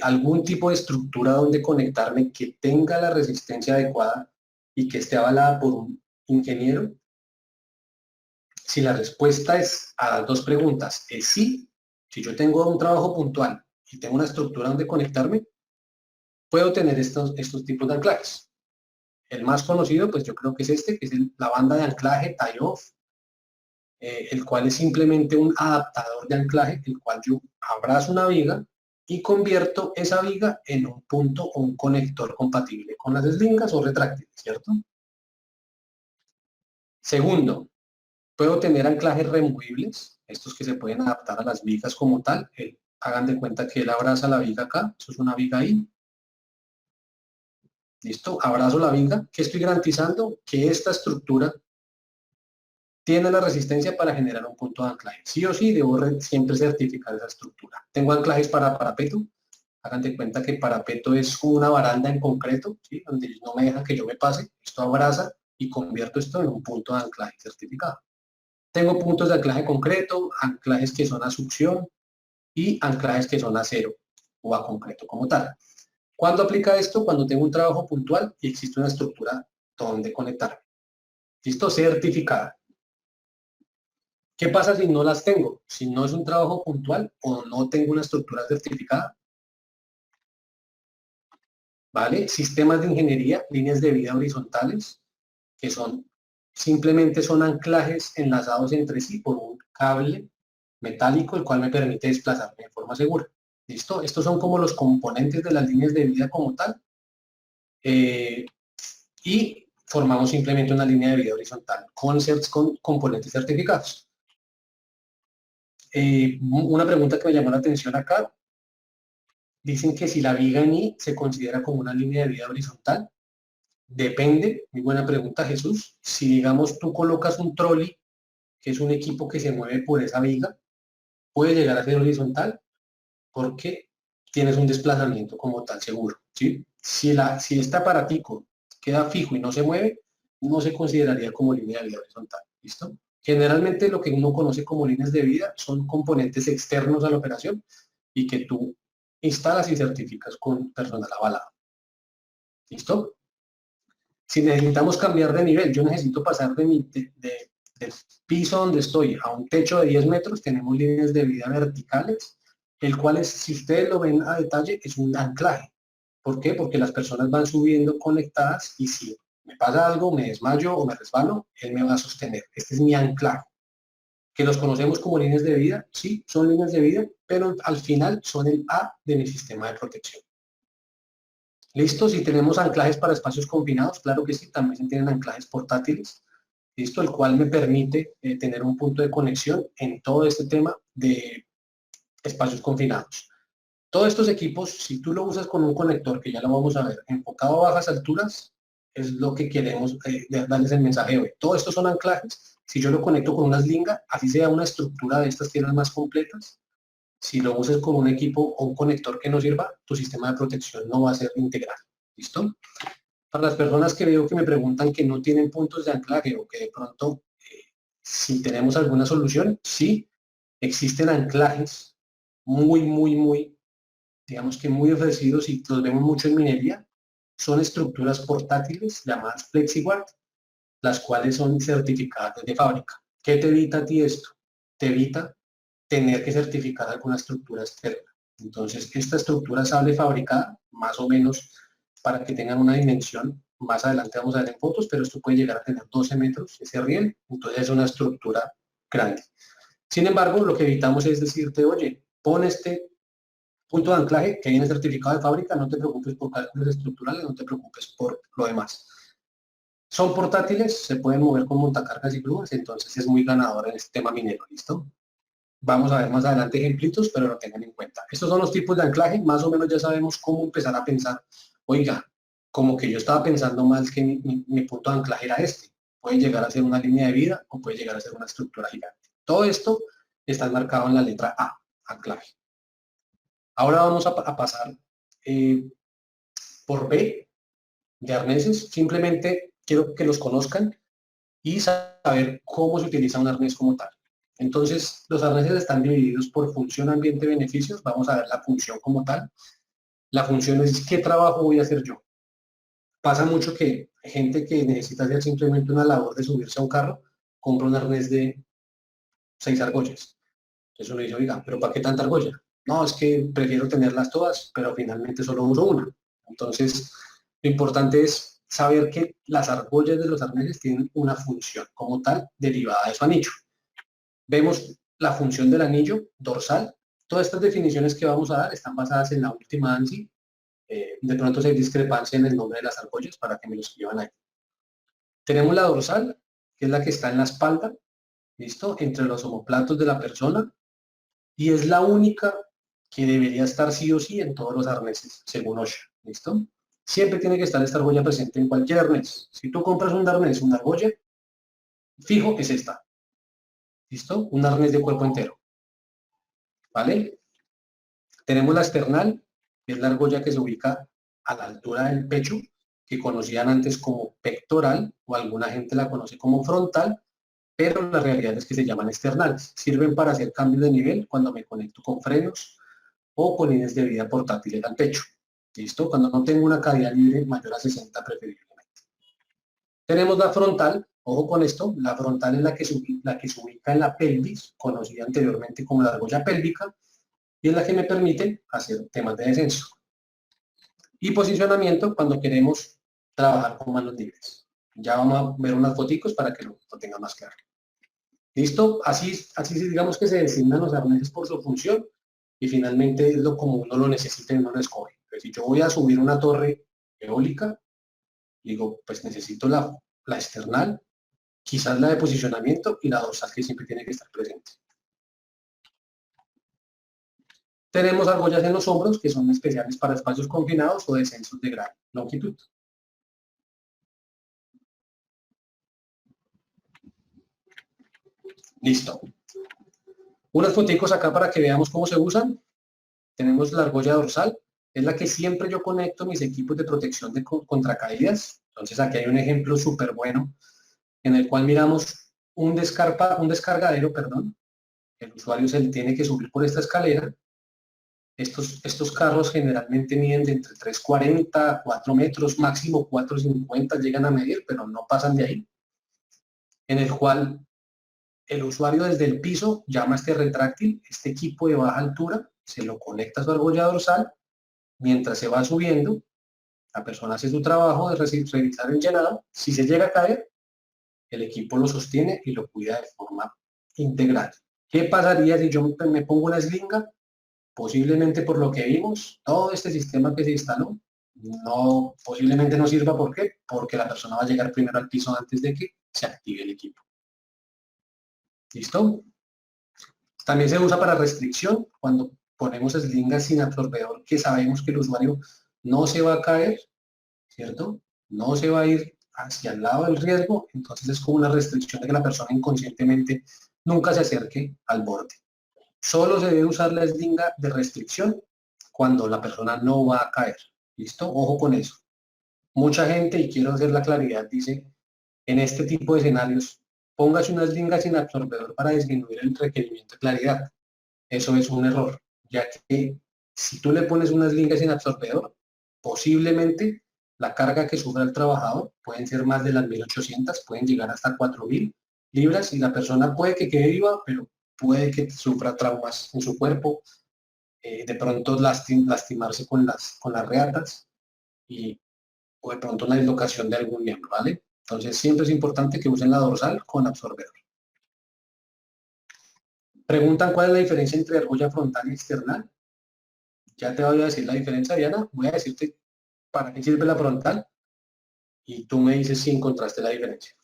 algún tipo de estructura donde conectarme que tenga la resistencia adecuada y que esté avalada por un ingeniero, si la respuesta es a las dos preguntas es sí, si yo tengo un trabajo puntual y tengo una estructura donde conectarme, puedo tener estos tipos de anclajes. El más conocido, pues yo creo que es este, que es la banda de anclaje tie-off, el cual es simplemente un adaptador de anclaje, el cual yo abrazo una viga y convierto esa viga en un punto o un conector compatible con las eslingas o retráctiles, ¿cierto? Segundo, puedo tener anclajes removibles, estos que se pueden adaptar a las vigas como tal. Hagan de cuenta que él abraza la viga acá, eso es una viga ahí. ¿Listo? Abrazo la viga. ¿Qué estoy garantizando? Que esta estructura tiene la resistencia para generar un punto de anclaje. Sí o sí, debo siempre certificar esa estructura. Tengo anclajes para parapeto. Hagan de cuenta que parapeto es una baranda en concreto, ¿sí? Donde no me deja que yo me pase. Esto abraza y convierto esto en un punto de anclaje certificado. Tengo puntos de anclaje concreto, anclajes que son a succión y anclajes que son a acero o a concreto como tal. ¿Cuándo aplica esto? Cuando tengo un trabajo puntual y existe una estructura donde conectarme. ¿Listo? Certificada. ¿Qué pasa si no las tengo? Si no es un trabajo puntual o no tengo una estructura certificada, ¿vale? Sistemas de ingeniería, líneas de vida horizontales, que simplemente son anclajes enlazados entre sí por un cable metálico, el cual me permite desplazarme de forma segura. ¿Listo? Estos son como los componentes de las líneas de vida como tal. Y formamos simplemente una línea de vida horizontal con componentes certificados. Una pregunta que me llamó la atención acá, dicen que si la viga en I se considera como una línea de vida horizontal. Depende, muy buena pregunta Jesús. Si digamos tú colocas un trolley, que es un equipo que se mueve por esa viga, puede llegar a ser horizontal porque tienes un desplazamiento como tal seguro, ¿sí? Si este aparatico queda fijo y no se mueve, no se consideraría como línea de vida horizontal, ¿listo? Generalmente lo que uno conoce como líneas de vida son componentes externos a la operación y que tú instalas y certificas con personal avalado, ¿listo? Si necesitamos cambiar de nivel, yo necesito pasar del piso donde estoy a un techo de 10 metros, tenemos líneas de vida verticales, el cual es, si ustedes lo ven a detalle, es un anclaje. ¿Por qué? Porque las personas van subiendo conectadas y si me pasa algo, me desmayo o me resbalo, él me va a sostener. Este es mi anclaje. Que los conocemos como líneas de vida, sí, son líneas de vida, pero al final son el A de mi sistema de protección. ¿Listo? Si tenemos anclajes para espacios confinados, claro que sí, también se tienen anclajes portátiles, ¿listo? El cual me permite tener un punto de conexión en todo este tema de espacios confinados. Todos estos equipos, si tú lo usas con un conector, que ya lo vamos a ver, enfocado a bajas alturas, es lo que queremos darles el mensaje hoy. Todos estos son anclajes. Si yo lo conecto con una slinga, así sea una estructura de estas tierras más completas, si lo usas con un equipo o un conector que no sirva, tu sistema de protección no va a ser integral. ¿Listo? Para las personas que veo que me preguntan que no tienen puntos de anclaje o que de pronto si tenemos alguna solución, sí, existen anclajes muy, digamos que muy ofrecidos y los vemos mucho en minería. Son estructuras portátiles llamadas FlexiGuard, las cuales son certificadas de fábrica. ¿Qué te evita a ti esto? Te evita tener que certificar alguna estructura externa. Entonces, esta estructura sale fabricada, más o menos, para que tengan una dimensión. Más adelante vamos a ver en fotos, pero esto puede llegar a tener 12 metros, ese riel, entonces es una estructura grande. Sin embargo, lo que evitamos es decirte, oye, pon este punto de anclaje que viene certificado de fábrica, no te preocupes por cálculos estructurales, no te preocupes por lo demás. Son portátiles, se pueden mover con montacargas y grúas, entonces es muy ganador en este tema minero, ¿listo? Vamos a ver más adelante ejemplitos, pero lo tengan en cuenta. Estos son los tipos de anclaje, más o menos ya sabemos cómo empezar a pensar, oiga, como que yo estaba pensando mal que mi punto de anclaje era este. Puede llegar a ser una línea de vida o puede llegar a ser una estructura gigante. Todo esto está marcado en la letra A, anclaje. Ahora vamos a pasar por B de arneses. Simplemente quiero que los conozcan y saber cómo se utiliza un arnés como tal. Entonces, los arneses están divididos por función, ambiente, beneficios. Vamos a ver la función como tal. La función es qué trabajo voy a hacer yo. Pasa mucho que gente que necesita hacer simplemente una labor de subirse a un carro, compra un arnés de 6 argollas. Entonces uno dice, oiga, ¿pero para qué tanta argolla? No, es que prefiero tenerlas todas, pero finalmente solo uso una. Entonces, lo importante es saber que las argollas de los arneses tienen una función como tal derivada de su anillo. Vemos la función del anillo dorsal. Todas estas definiciones que vamos a dar están basadas en la última ANSI. De pronto si hay discrepancia en el nombre de las argollas para que me lo escriban ahí. Tenemos la dorsal, que es la que está en la espalda, ¿listo? Entre los omoplatos de la persona, y es la única que debería estar sí o sí en todos los arneses, según OSHA, ¿listo? Siempre tiene que estar esta argolla presente en cualquier arnés. Si tú compras un arnés, una argolla, fijo es esta, ¿listo? Un arnés de cuerpo entero, ¿vale? Tenemos la esternal, que es la argolla que se ubica a la altura del pecho, que conocían antes como pectoral, o alguna gente la conoce como frontal, pero la realidad es que se llaman externales. Sirven para hacer cambios de nivel cuando me conecto con frenos o con líneas de vida portátiles al pecho. ¿Listo? Cuando no tengo una caída libre mayor a 60 preferiblemente. Tenemos la frontal, ojo con esto, la frontal es la que se ubica en la pelvis, conocida anteriormente como la argolla pélvica, y es la que me permite hacer temas de descenso. Y posicionamiento cuando queremos trabajar con manos libres. Ya vamos a ver unas foticos para que lo tenga más claro. ¿Listo? Así digamos que se designan los arneses por su función y finalmente es lo como uno lo necesita y uno lo escoge. Pero si yo voy a subir una torre eólica, digo, pues necesito la external, quizás la de posicionamiento y la dorsal que siempre tiene que estar presente. Tenemos argollas en los hombros que son especiales para espacios confinados o descensos de gran longitud. Listo. Unas foticos acá para que veamos cómo se usan. Tenemos la argolla dorsal, es la que siempre yo conecto mis equipos de protección contra caídas. Entonces aquí hay un ejemplo súper bueno en el cual miramos un descargadero, perdón. El usuario se tiene que subir por esta escalera. Estos carros generalmente miden de entre 3,40, 4 metros, máximo 4,50 llegan a medir, pero no pasan de ahí. En el cual el usuario desde el piso llama a este retráctil, este equipo de baja altura, se lo conecta a su argolla dorsal. Mientras se va subiendo, la persona hace su trabajo de revisar el llenado. Si se llega a caer, el equipo lo sostiene y lo cuida de forma integral. ¿Qué pasaría si yo me pongo una eslinga? Posiblemente por lo que vimos, todo este sistema que se instaló, posiblemente no sirva. ¿Por qué? Porque la persona va a llegar primero al piso antes de que se active el equipo. ¿Listo? También se usa para restricción, cuando ponemos eslingas sin absorbedor, que sabemos que el usuario no se va a caer, ¿cierto? No se va a ir hacia el lado del riesgo, entonces es como una restricción de que la persona inconscientemente nunca se acerque al borde. Solo se debe usar la eslinga de restricción cuando la persona no va a caer. ¿Listo? Ojo con eso. Mucha gente, y quiero hacer la claridad, dice, en este tipo de escenarios, póngase una eslinga sin absorbedor para disminuir el requerimiento de claridad. Eso es un error, ya que si tú le pones una eslinga sin absorbedor, posiblemente la carga que sufra el trabajador pueden ser más de las 1.800, pueden llegar hasta 4.000 libras y la persona puede que quede viva, pero puede que sufra traumas en su cuerpo, de pronto lastimarse con las reatas o de pronto una dislocación de algún miembro, ¿vale? Entonces siempre es importante que usen la dorsal con absorbedor. Preguntan cuál es la diferencia entre argolla frontal y external. Ya te voy a decir la diferencia, Diana. Voy a decirte para qué sirve la frontal y tú me dices si encontraste la diferencia.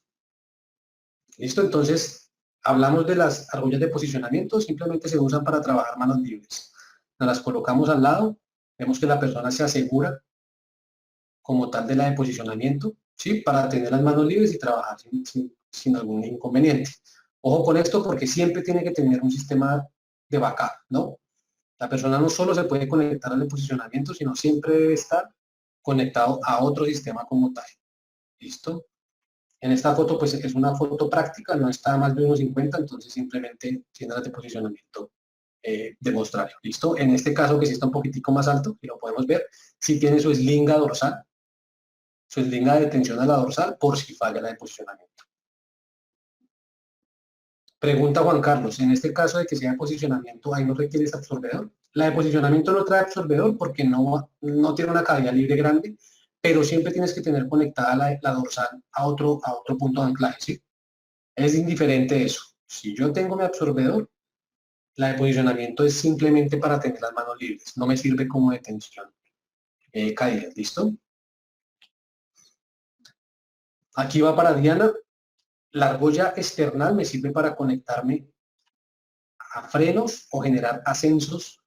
¿Listo? Entonces, hablamos de las argollas de posicionamiento, simplemente se usan para trabajar manos libres. Nos las colocamos al lado, vemos que la persona se asegura como tal de la de posicionamiento, ¿sí? Para tener las manos libres y trabajar sin algún inconveniente. Ojo con esto porque siempre tiene que tener un sistema de backup, ¿no? La persona no solo se puede conectar al posicionamiento, sino siempre debe estar conectado a otro sistema como tal. ¿Listo? En esta foto, pues es una foto práctica, no está a más de 1.50, entonces simplemente tiene las de posicionamiento demostrario. ¿Listo? En este caso, que sí está un poquitico más alto, y lo podemos ver, sí tiene su eslinga dorsal, su eslinga de tensión a la dorsal, por si falla la de posicionamiento. Pregunta Juan Carlos, en este caso de que sea de posicionamiento, ¿ahí no requieres absorbedor? La de posicionamiento no trae absorbedor porque no tiene una cavidad libre grande, pero siempre tienes que tener conectada la dorsal a otro punto de anclaje, ¿sí? Es indiferente eso. Si yo tengo mi absorbedor, la de posicionamiento es simplemente para tener las manos libres, no me sirve como de tensión caída, ¿listo? Aquí va para Diana. La argolla external me sirve para conectarme a frenos o generar ascensos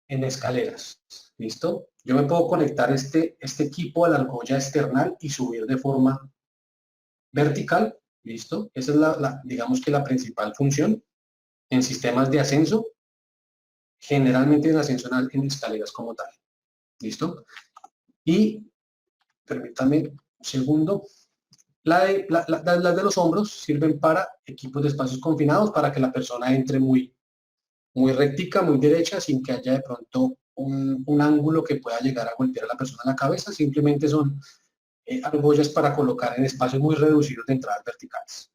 en escaleras, ¿listo? Yo me puedo conectar este equipo a la argolla external y subir de forma vertical, ¿listo? Esa es digamos que la principal función en sistemas de ascenso, generalmente en ascenso en escaleras como tal, ¿listo? Y, permítame un segundo, las de los hombros sirven para equipos de espacios confinados, para que la persona entre muy rectica, muy derecha, sin que haya de pronto un ángulo que pueda llegar a golpear a la persona en la cabeza. Simplemente son argollas para colocar en espacios muy reducidos de entradas verticales.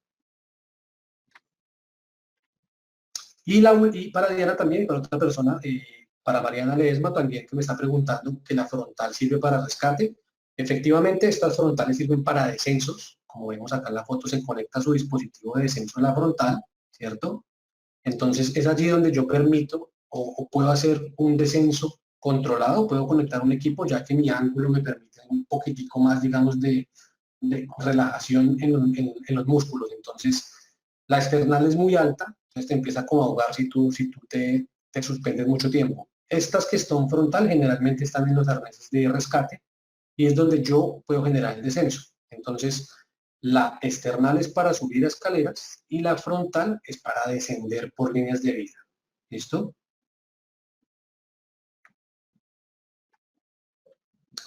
Y para Diana también, y para otra persona, para Mariana Ledesma también, que me está preguntando que la frontal sirve para rescate. Efectivamente, estas frontales sirven para descensos. Como vemos acá en la foto, se conecta su dispositivo de descenso en la frontal, ¿cierto? Entonces es allí donde yo permito o puedo hacer un descenso controlado, puedo conectar un equipo ya que mi ángulo me permite un poquitico más, digamos, de relajación en los músculos. Entonces la external es muy alta, entonces te empieza como a ahogar si tú te suspendes mucho tiempo. Estas que son frontal generalmente están en los arneses de rescate y es donde yo puedo generar el descenso. Entonces, la external es para subir escaleras y la frontal es para descender por líneas de vida. ¿Listo?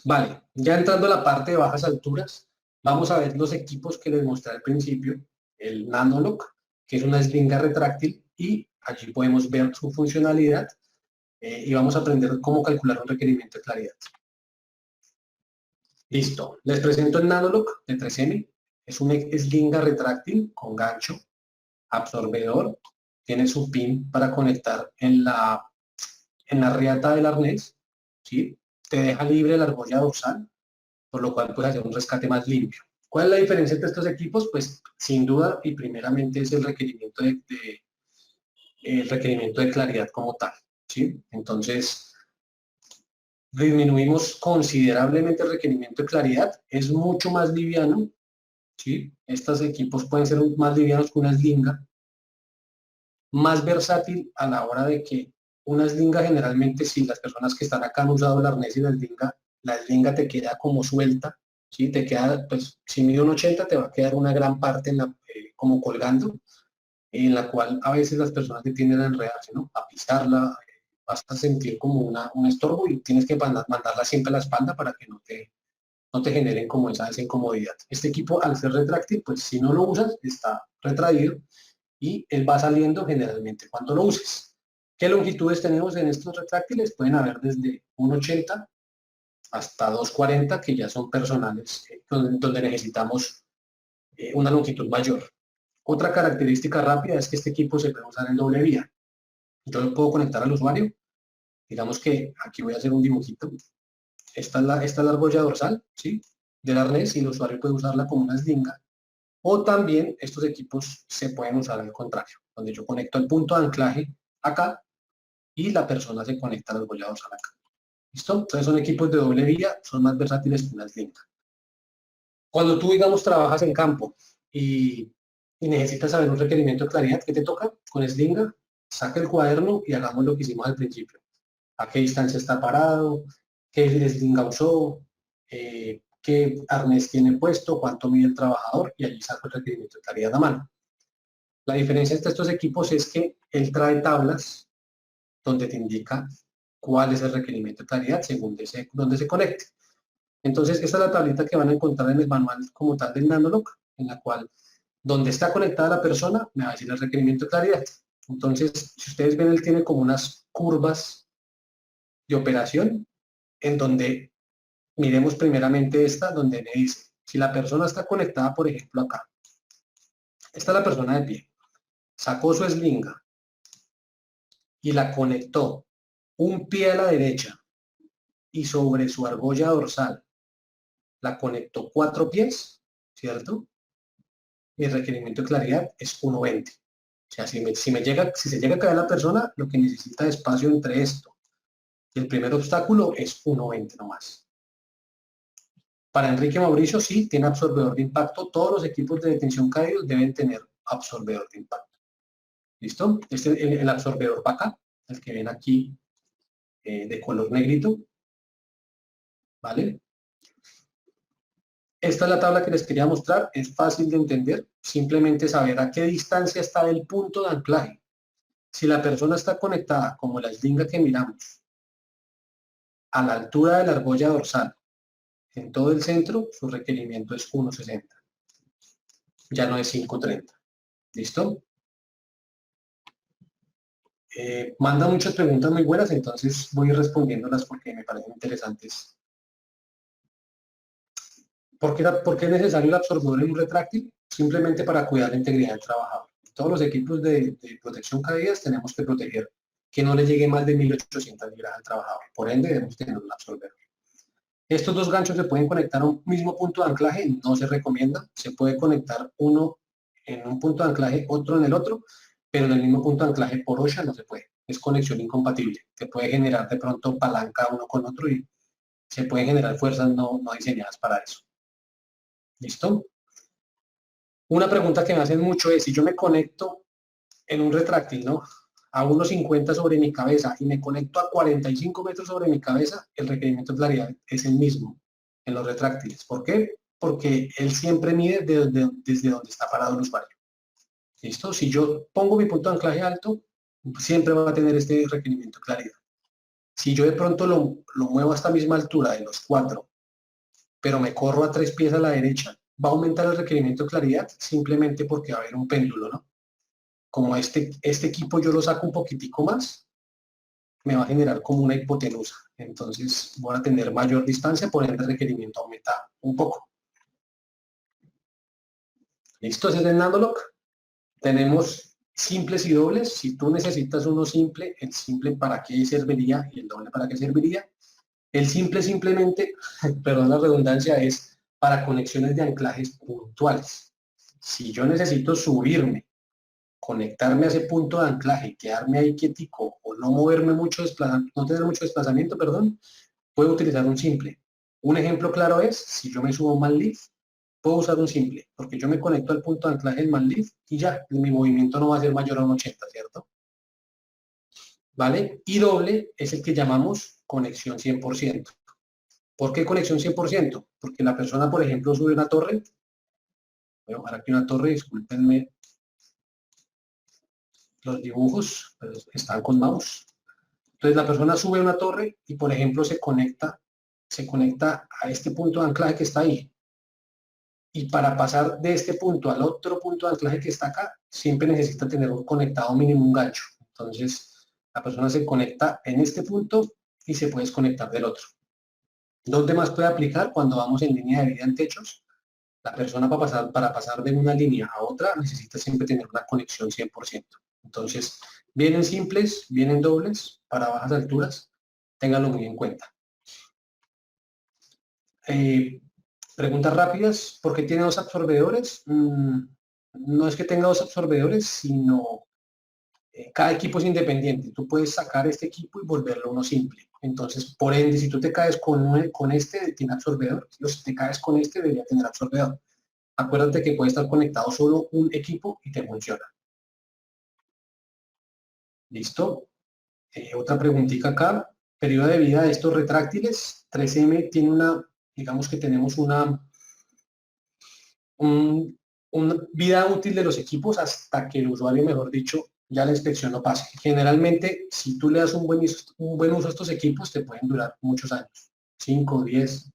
Vale, ya entrando a la parte de bajas alturas, vamos a ver los equipos que les mostré al principio, el Nanolock, que es una eslinga retráctil, y allí podemos ver su funcionalidad y vamos a aprender cómo calcular un requerimiento de claridad. Listo, les presento el Nanolock de 3M, es una eslinga retráctil con gancho, absorbedor, tiene su pin para conectar en la riata del arnés, ¿sí? Te deja libre la argolla dorsal, por lo cual puedes hacer un rescate más limpio. ¿Cuál es la diferencia entre estos equipos? Pues sin duda y primeramente es el requerimiento de claridad como tal, ¿sí? Entonces, disminuimos considerablemente el requerimiento de claridad, es mucho más liviano, ¿sí? Estos equipos pueden ser más livianos que una eslinga, más versátil a la hora de que una eslinga generalmente, si las personas que están acá han usado el arnés y la eslinga te queda como suelta, ¿sí? Te queda, pues, si mide un 80 te va a quedar una gran parte como colgando, en la cual a veces las personas te tienden a enredarse, ¿no? A pisarla, vas a sentir como un estorbo y tienes que mandarla siempre a la espalda para que no te generen como esa incomodidad. Este equipo, al ser retráctil, pues si no lo usas, está retraído y él va saliendo generalmente cuando lo uses. ¿Qué longitudes tenemos en estos retráctiles? Pueden haber desde 1,80 hasta 2,40, que ya son personales, donde necesitamos una longitud mayor. Otra característica rápida es que este equipo se puede usar en doble vía. Yo lo puedo conectar al usuario. Digamos que aquí voy a hacer un dibujito. Esta es la argolla dorsal, ¿sí? Del arnés, y el usuario puede usarla como una eslinga. O también estos equipos se pueden usar al contrario, donde yo conecto el punto de anclaje acá y la persona se conecta a los bollados acá. ¿Listo? Entonces son equipos de doble vía, son más versátiles que una eslinga. Cuando tú, digamos, trabajas en campo y necesitas saber un requerimiento de claridad, ¿qué te toca? Con eslinga, saca el cuaderno y hagamos lo que hicimos al principio. ¿A qué distancia está parado? ¿Qué eslinga usó? ¿Qué arnés tiene puesto? ¿Cuánto mide el trabajador? Y allí saco el requerimiento de claridad a mano. La diferencia entre estos equipos es que él trae tablas donde te indica cuál es el requerimiento de claridad según donde se conecte. Entonces, esta es la tablita que van a encontrar en el manual como tal del Nanolog, en la cual, donde está conectada la persona, me va a decir el requerimiento de claridad. Entonces, si ustedes ven, él tiene como unas curvas de operación, en donde miremos primeramente esta, donde me dice, si la persona está conectada, por ejemplo, acá, esta es la persona de pie, sacó su eslinga y la conectó un pie a la derecha y sobre su argolla dorsal la conectó 4 pies, ¿cierto? Mi requerimiento de claridad es 1.20. O sea, si se llega a caer la persona, lo que necesita es espacio entre esto y el primer obstáculo es 1.20 nomás. Para Enrique Mauricio, sí, tiene absorbedor de impacto. Todos los equipos de detención caídos deben tener absorbedor de impacto. ¿Listo? El absorbedor va acá, el que ven aquí de color negrito. ¿Vale? Esta es la tabla que les quería mostrar. Es fácil de entender. Simplemente saber a qué distancia está del punto de anclaje. Si la persona está conectada, como la eslinga que miramos, a la altura de la argolla dorsal, en todo el centro, su requerimiento es 1.60. Ya no es 5.30. ¿Listo? Manda muchas preguntas muy buenas, entonces voy respondiéndolas porque me parecen interesantes. ¿Por qué es necesario el absorbedor en un retráctil? Simplemente para cuidar la integridad del trabajador. Todos los equipos de protección caídas tenemos que proteger que no le llegue más de 1.800 libras al trabajador. Por ende, debemos tener un absorbedor. Estos dos ganchos se pueden conectar a un mismo punto de anclaje, no se recomienda. Se puede conectar uno en un punto de anclaje, otro en el otro, pero en el mismo punto de anclaje por OSHA no se puede. Es conexión incompatible, que puede generar de pronto palanca uno con otro y se pueden generar fuerzas no diseñadas para eso. ¿Listo? Una pregunta que me hacen mucho es, si yo me conecto en un retráctil, ¿no? A 1.50 sobre mi cabeza y me conecto a 45 metros sobre mi cabeza, el requerimiento de claridad es el mismo en los retráctiles. ¿Por qué? Porque él siempre mide desde donde está parado el usuario. ¿Listo? Si yo pongo mi punto de anclaje alto, siempre va a tener este requerimiento de claridad. Si yo de pronto lo muevo a esta misma altura de los 4, pero me corro a 3 pies a la derecha, va a aumentar el requerimiento de claridad simplemente porque va a haber un péndulo, ¿no? Como este equipo yo lo saco un poquitico más, me va a generar como una hipotenusa. Entonces voy a tener mayor distancia, por ende el requerimiento aumenta un poco. ¿Listo? Ese es el Nanolog. Tenemos simples y dobles. Si tú necesitas uno simple, el simple para qué serviría y el doble para qué serviría. El simple simplemente, perdón la redundancia, es para conexiones de anclajes puntuales. Si yo necesito subirme, conectarme a ese punto de anclaje, quedarme ahí quietico o no moverme mucho, no tener mucho desplazamiento, perdón, puedo utilizar un simple. Un ejemplo claro es, si yo me subo a un manlift, puedo usar un simple, porque yo me conecto al punto de anclaje del manlift y ya, mi movimiento no va a ser mayor a un 80, ¿cierto? ¿Vale? Y doble es el que llamamos conexión 100%. ¿Por qué conexión 100%? Porque la persona, por ejemplo, sube una torre. Voy a bajar aquí una torre, discúlpenme los dibujos, pero están con mouse. Entonces la persona sube una torre y, por ejemplo, se conecta a este punto de anclaje que está ahí. Y para pasar de este punto al otro punto de anclaje que está acá, siempre necesita tener un conectado mínimo, un gancho. Entonces, la persona se conecta en este punto y se puede desconectar del otro. ¿Dónde más puede aplicar? Cuando vamos en línea de vida en techos. La persona para pasar de una línea a otra necesita siempre tener una conexión 100%. Entonces, vienen simples, vienen dobles para bajas alturas, ténganlo muy en cuenta. Preguntas rápidas, ¿por qué tiene dos absorbedores? No es que tenga dos absorbedores, sino cada equipo es independiente. Tú puedes sacar este equipo y volverlo uno simple. Entonces, por ende, si tú te caes con este, tiene absorbedor. Si te caes con este, debería tener absorbedor. Acuérdate que puede estar conectado solo un equipo y te funciona. ¿Listo? Otra preguntita acá. Periodo de vida de estos retráctiles. 3M tiene digamos que tenemos una vida útil de los equipos hasta que el usuario, mejor dicho, ya la inspección no pase. Generalmente, si tú le das un buen uso a estos equipos, te pueden durar muchos años, 5, 10,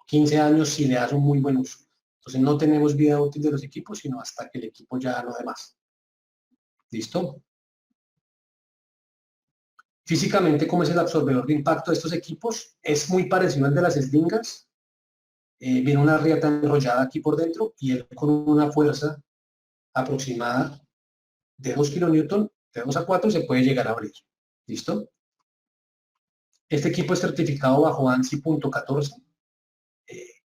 15 años si le das un muy buen uso. Entonces no tenemos vida útil de los equipos, sino hasta que el equipo ya no dé más. ¿Listo? Físicamente, ¿cómo es el absorbedor de impacto de estos equipos? Es muy parecido al de las eslingas. Viene una rieta enrollada aquí por dentro y él con una fuerza aproximada de 2 kilonewton, de 2 a 4, se puede llegar a abrir. ¿Listo? Este equipo es certificado bajo ANSI .14,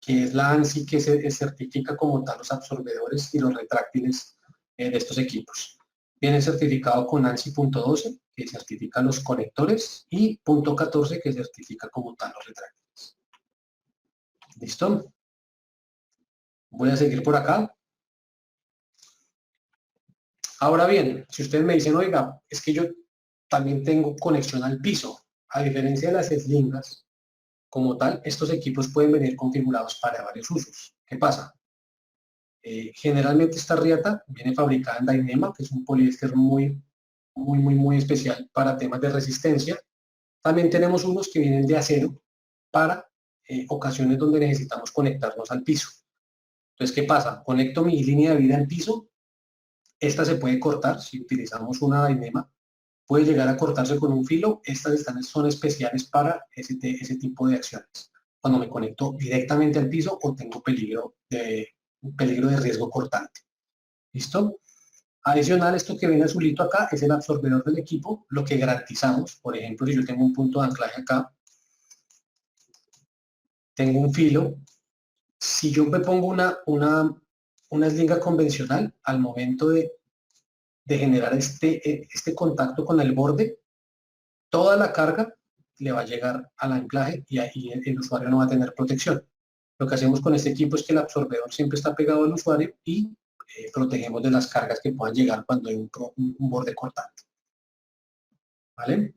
que es la ANSI que se certifica como tal los absorbedores y los retráctiles de estos equipos. Viene certificado con ANSI .12, que certifica los conectores, y .14, que certifica como tal los retráctiles. ¿Listo? Voy a seguir por acá. Ahora bien, si ustedes me dicen, oiga, es que yo también tengo conexión al piso, a diferencia de las eslingas, como tal, estos equipos pueden venir configurados para varios usos. ¿Qué pasa? Generalmente esta rieta viene fabricada en Dyneema, que es un poliéster muy especial para temas de resistencia. También tenemos unos que vienen de acero para ocasiones donde necesitamos conectarnos al piso. Entonces, ¿qué pasa? Conecto mi línea de vida al piso, esta se puede cortar si utilizamos una Dyneema, puede llegar a cortarse con un filo, estas son especiales para ese tipo de acciones. Cuando me conecto directamente al piso o tengo peligro de riesgo cortante. ¿Listo? Adicional, esto que viene azulito acá es el absorbedor del equipo, lo que garantizamos. Por ejemplo, si yo tengo un punto de anclaje acá, tengo un filo, si yo me pongo una eslinga convencional, al momento de generar este contacto con el borde, toda la carga le va a llegar al anclaje y ahí el usuario no va a tener protección. Lo que hacemos con este equipo es que el absorbedor siempre está pegado al usuario y protegemos de las cargas que puedan llegar cuando hay un borde cortante. ¿Vale?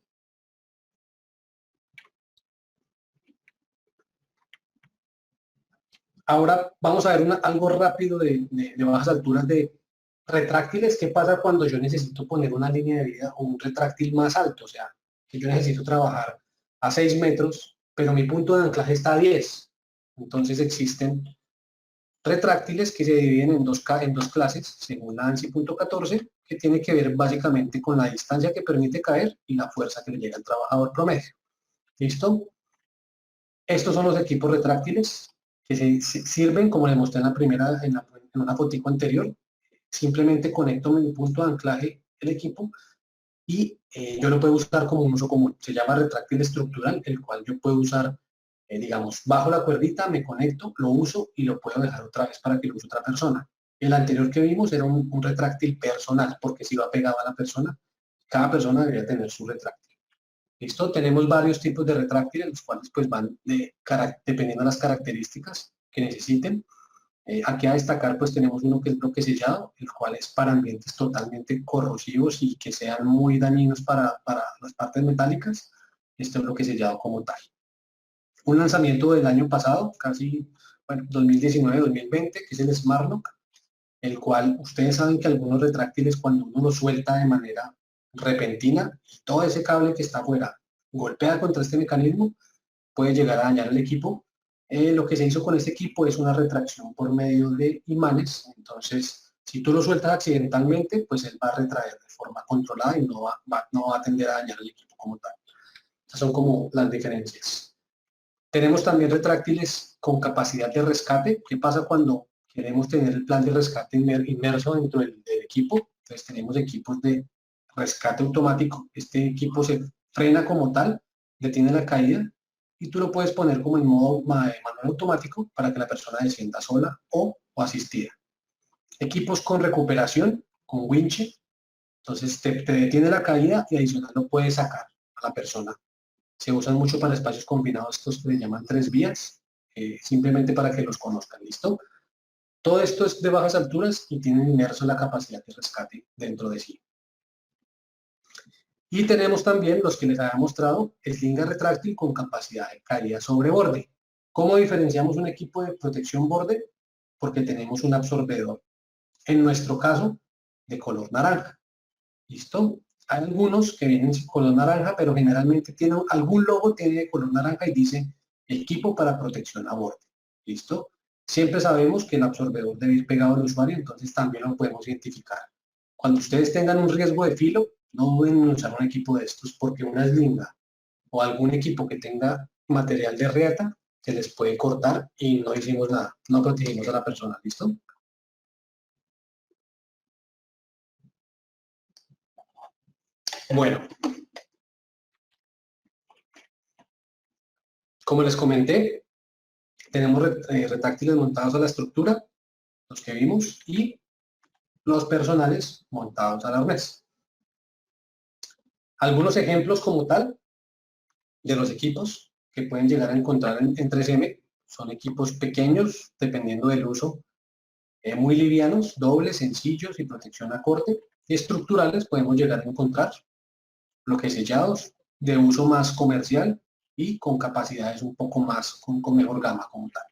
Ahora vamos a ver algo rápido de bajas alturas de retráctiles. ¿Qué pasa cuando yo necesito poner una línea de vida o un retráctil más alto? O sea, que yo necesito trabajar a 6 metros, pero mi punto de anclaje está a 10. Entonces existen retráctiles que se dividen en dos clases, según la ANSI .14, que tiene que ver básicamente con la distancia que permite caer y la fuerza que le llega al trabajador promedio. ¿Listo? Estos son los equipos retráctiles que se sirven, como les mostré en la primera, en una fotico anterior. Simplemente conecto mi punto de anclaje el equipo y yo lo puedo usar como un uso común. Se llama retráctil estructural, el cual yo puedo usar, digamos, bajo la cuerdita, me conecto, lo uso y lo puedo dejar otra vez para que lo use otra persona. El anterior que vimos era un retráctil personal, porque si va pegado a la persona, cada persona debería tener su retráctil. ¿Listo? Tenemos varios tipos de retráctiles, los cuales pues van dependiendo de las características que necesiten. Aquí a destacar pues tenemos uno que es bloque sellado, el cual es para ambientes totalmente corrosivos y que sean muy dañinos para las partes metálicas. Este es bloque sellado como tal. Un lanzamiento del año pasado, casi, bueno, 2019-2020, que es el Smartlock, el cual ustedes saben que algunos retráctiles cuando uno lo suelta de manera repentina y todo ese cable que está afuera golpea contra este mecanismo, puede llegar a dañar el equipo. Lo que se hizo con este equipo es una retracción por medio de imanes, entonces si tú lo sueltas accidentalmente, pues él va a retraer de forma controlada y no va a tender a dañar el equipo como tal. Estas son como las diferencias. Tenemos también retráctiles con capacidad de rescate. ¿Qué pasa cuando queremos tener el plan de rescate inmerso dentro del equipo? Entonces tenemos equipos de rescate automático. Este equipo se frena como tal, detiene la caída y tú lo puedes poner como en modo manual automático para que la persona descienda sola o asistida. Equipos con recuperación, con winche, entonces te detiene la caída y adicional lo puedes sacar a la persona. Se usan mucho para espacios confinados, estos que se llaman 3 vías, simplemente para que los conozcan, ¿listo? Todo esto es de bajas alturas y tiene inmerso la capacidad de rescate dentro de sí. Y tenemos también los que les había mostrado, eslinga retráctil con capacidad de caída sobre borde. ¿Cómo diferenciamos un equipo de protección borde? Porque tenemos un absorbedor, en nuestro caso, de color naranja. ¿Listo? Hay algunos que vienen en color naranja, pero generalmente tienen algún logo tiene de color naranja y dice equipo para protección a borde. ¿Listo? Siempre sabemos que el absorbedor debe ir pegado al usuario, entonces también lo podemos identificar. Cuando ustedes tengan un riesgo de filo, no duden en usar un equipo de estos porque una slinga o algún equipo que tenga material de reata se les puede cortar y no hicimos nada, no protegimos a la persona. ¿Listo? Bueno, como les comenté, tenemos retráctiles montados a la estructura, los que vimos, y los personales montados al arnés. Algunos ejemplos como tal de los equipos que pueden llegar a encontrar en 3M son equipos pequeños, dependiendo del uso, muy livianos, dobles, sencillos y protección a corte. Y estructurales podemos llegar a encontrar bloques sellados de uso más comercial y con capacidades un poco más, con mejor gama como tal.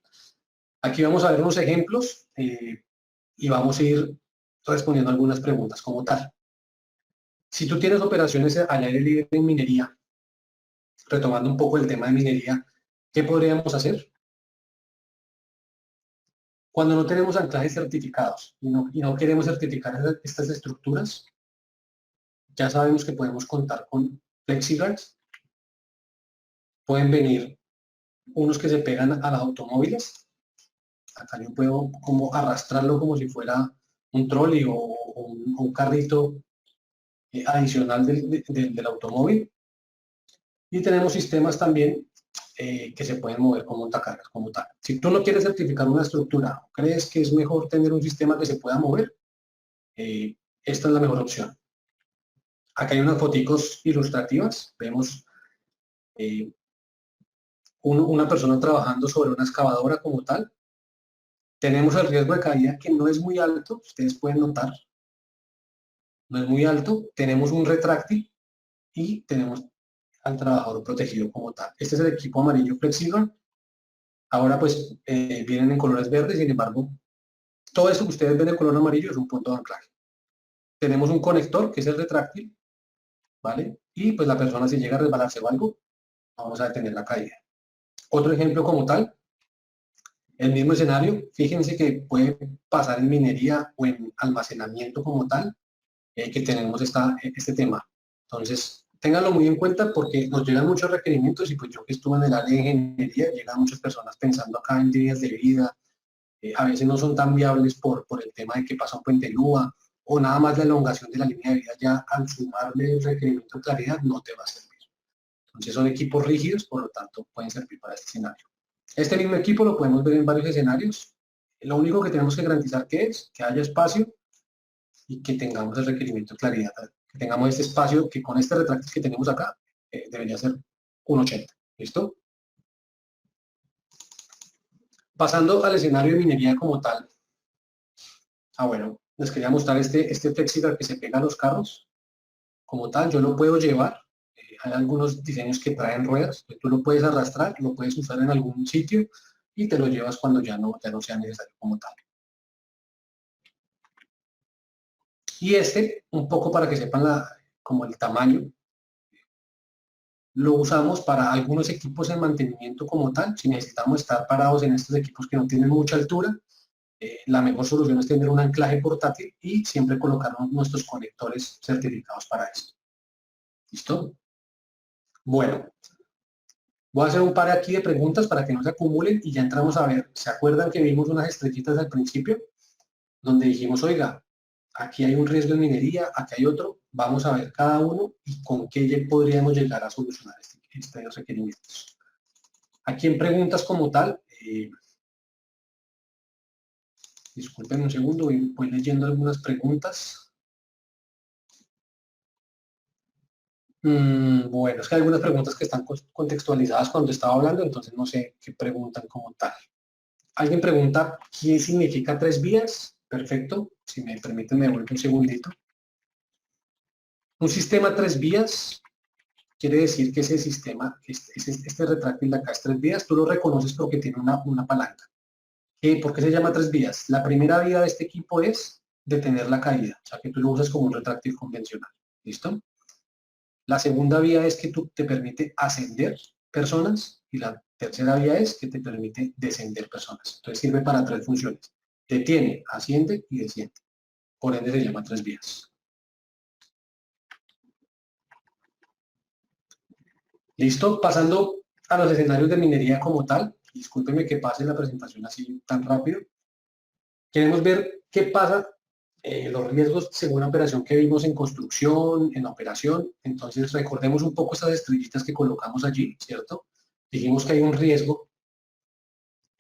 Aquí vamos a ver unos ejemplos y vamos a ir respondiendo algunas preguntas como tal. Si tú tienes operaciones al aire libre en minería, retomando un poco el tema de minería, ¿qué podríamos hacer? Cuando no tenemos anclajes certificados y no queremos certificar estas estructuras, ya sabemos que podemos contar con FlexiGuards. Pueden venir unos que se pegan a los automóviles. Acá yo puedo como arrastrarlo como si fuera un trolley o un carrito adicional del automóvil. Y tenemos sistemas también que se pueden mover como montacargas, como tal. Si tú no quieres certificar una estructura, crees que es mejor tener un sistema que se pueda mover, esta es la mejor opción. Acá hay unas foticos ilustrativas. Vemos una persona trabajando sobre una excavadora como tal. Tenemos el riesgo de caída que no es muy alto, ustedes pueden notar. No es muy alto. Tenemos un retráctil y tenemos al trabajador protegido como tal. Este es el equipo amarillo flexible. Ahora pues vienen en colores verdes, sin embargo, todo eso que ustedes ven de color amarillo es un punto de anclaje. Tenemos un conector que es el retráctil, ¿vale? Y pues la persona si llega a resbalarse o algo, vamos a detener la caída. Otro ejemplo como tal, el mismo escenario, fíjense que puede pasar en minería o en almacenamiento como tal, que tenemos este tema. Entonces, ténganlo muy en cuenta porque nos llegan muchos requerimientos y pues yo que estuve en el área de ingeniería, llegan muchas personas pensando acá en días de vida, a veces no son tan viables por el tema de que pasa un puente Lua o nada más la elongación de la línea de vida ya al sumarle el requerimiento de claridad no te va a servir. Entonces son equipos rígidos, por lo tanto pueden servir para este escenario. Este mismo equipo lo podemos ver en varios escenarios. Lo único que tenemos que garantizar que es que haya espacio y que tengamos el requerimiento de claridad, que tengamos este espacio que con este retráctil que tenemos acá debería ser 1.80. ¿Listo? Pasando al escenario de minería como tal. Bueno, les quería mostrar este FlexiGuard que se pega a los carros. Como tal, yo lo puedo llevar. Hay algunos diseños que traen ruedas. Tú lo puedes arrastrar, lo puedes usar en algún sitio y te lo llevas cuando ya no sea necesario como tal. Y un poco para que sepan como el tamaño, lo usamos para algunos equipos en mantenimiento como tal. Si necesitamos estar parados en estos equipos que no tienen mucha altura, la mejor solución es tener un anclaje portátil y siempre colocar nuestros conectores certificados para eso. ¿Listo? Bueno, voy a hacer un par aquí de preguntas para que no se acumulen y ya entramos a ver. ¿Se acuerdan que vimos unas estrellitas al principio? Donde dijimos, oiga, aquí hay un riesgo en minería, aquí hay otro, vamos a ver cada uno y con qué podríamos llegar a solucionar estos requerimientos. Aquí en preguntas como tal, disculpen un segundo, voy leyendo algunas preguntas. Bueno, es que hay algunas preguntas que están contextualizadas cuando estaba hablando, entonces no sé qué preguntan como tal. Alguien pregunta, ¿qué significa 3 vías? Perfecto, si me permiten me vuelvo un segundito. Un sistema 3 vías quiere decir que ese sistema, este retráctil de acá es 3 vías, tú lo reconoces porque tiene una palanca. ¿Por qué se llama 3 vías? La primera vía de este equipo es detener la caída, o sea que tú lo usas como un retráctil convencional. ¿Listo? La segunda vía es que te permite ascender personas y la tercera vía es que te permite descender personas. Entonces sirve para 3 funciones. Detiene, asciende y desciende. Por ende se llama 3 vías. ¿Listo? Pasando a los escenarios de minería como tal. Discúlpeme que pase la presentación así tan rápido. Queremos ver qué pasa, los riesgos según la operación que vimos en construcción, en la operación. Entonces recordemos un poco estas estrellitas que colocamos allí, ¿cierto? Dijimos que hay un riesgo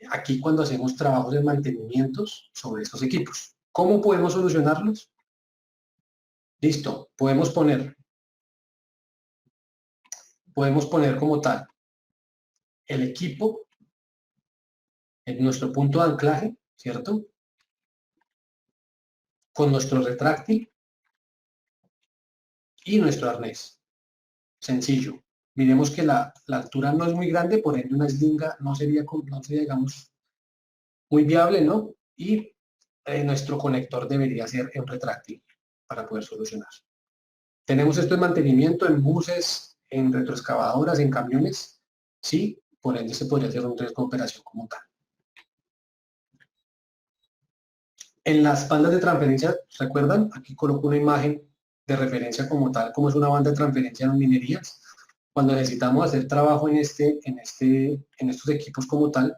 aquí cuando hacemos trabajos de mantenimientos sobre estos equipos. ¿Cómo podemos solucionarlos? Listo, podemos poner como tal el equipo en nuestro punto de anclaje, ¿cierto? Con nuestro retráctil y nuestro arnés. Sencillo. Miremos que la altura no es muy grande, por ende una eslinga no sería, digamos, muy viable, ¿no? Y nuestro conector debería ser un retráctil para poder solucionar. Tenemos esto en mantenimiento, en buses, en retroexcavadoras, en camiones, sí, por ende se podría hacer un riesgo de operación como tal. En las bandas de transferencia, ¿recuerdan? Aquí coloco una imagen de referencia como tal, como es una banda de transferencia en minerías. Cuando necesitamos hacer trabajo en estos equipos como tal,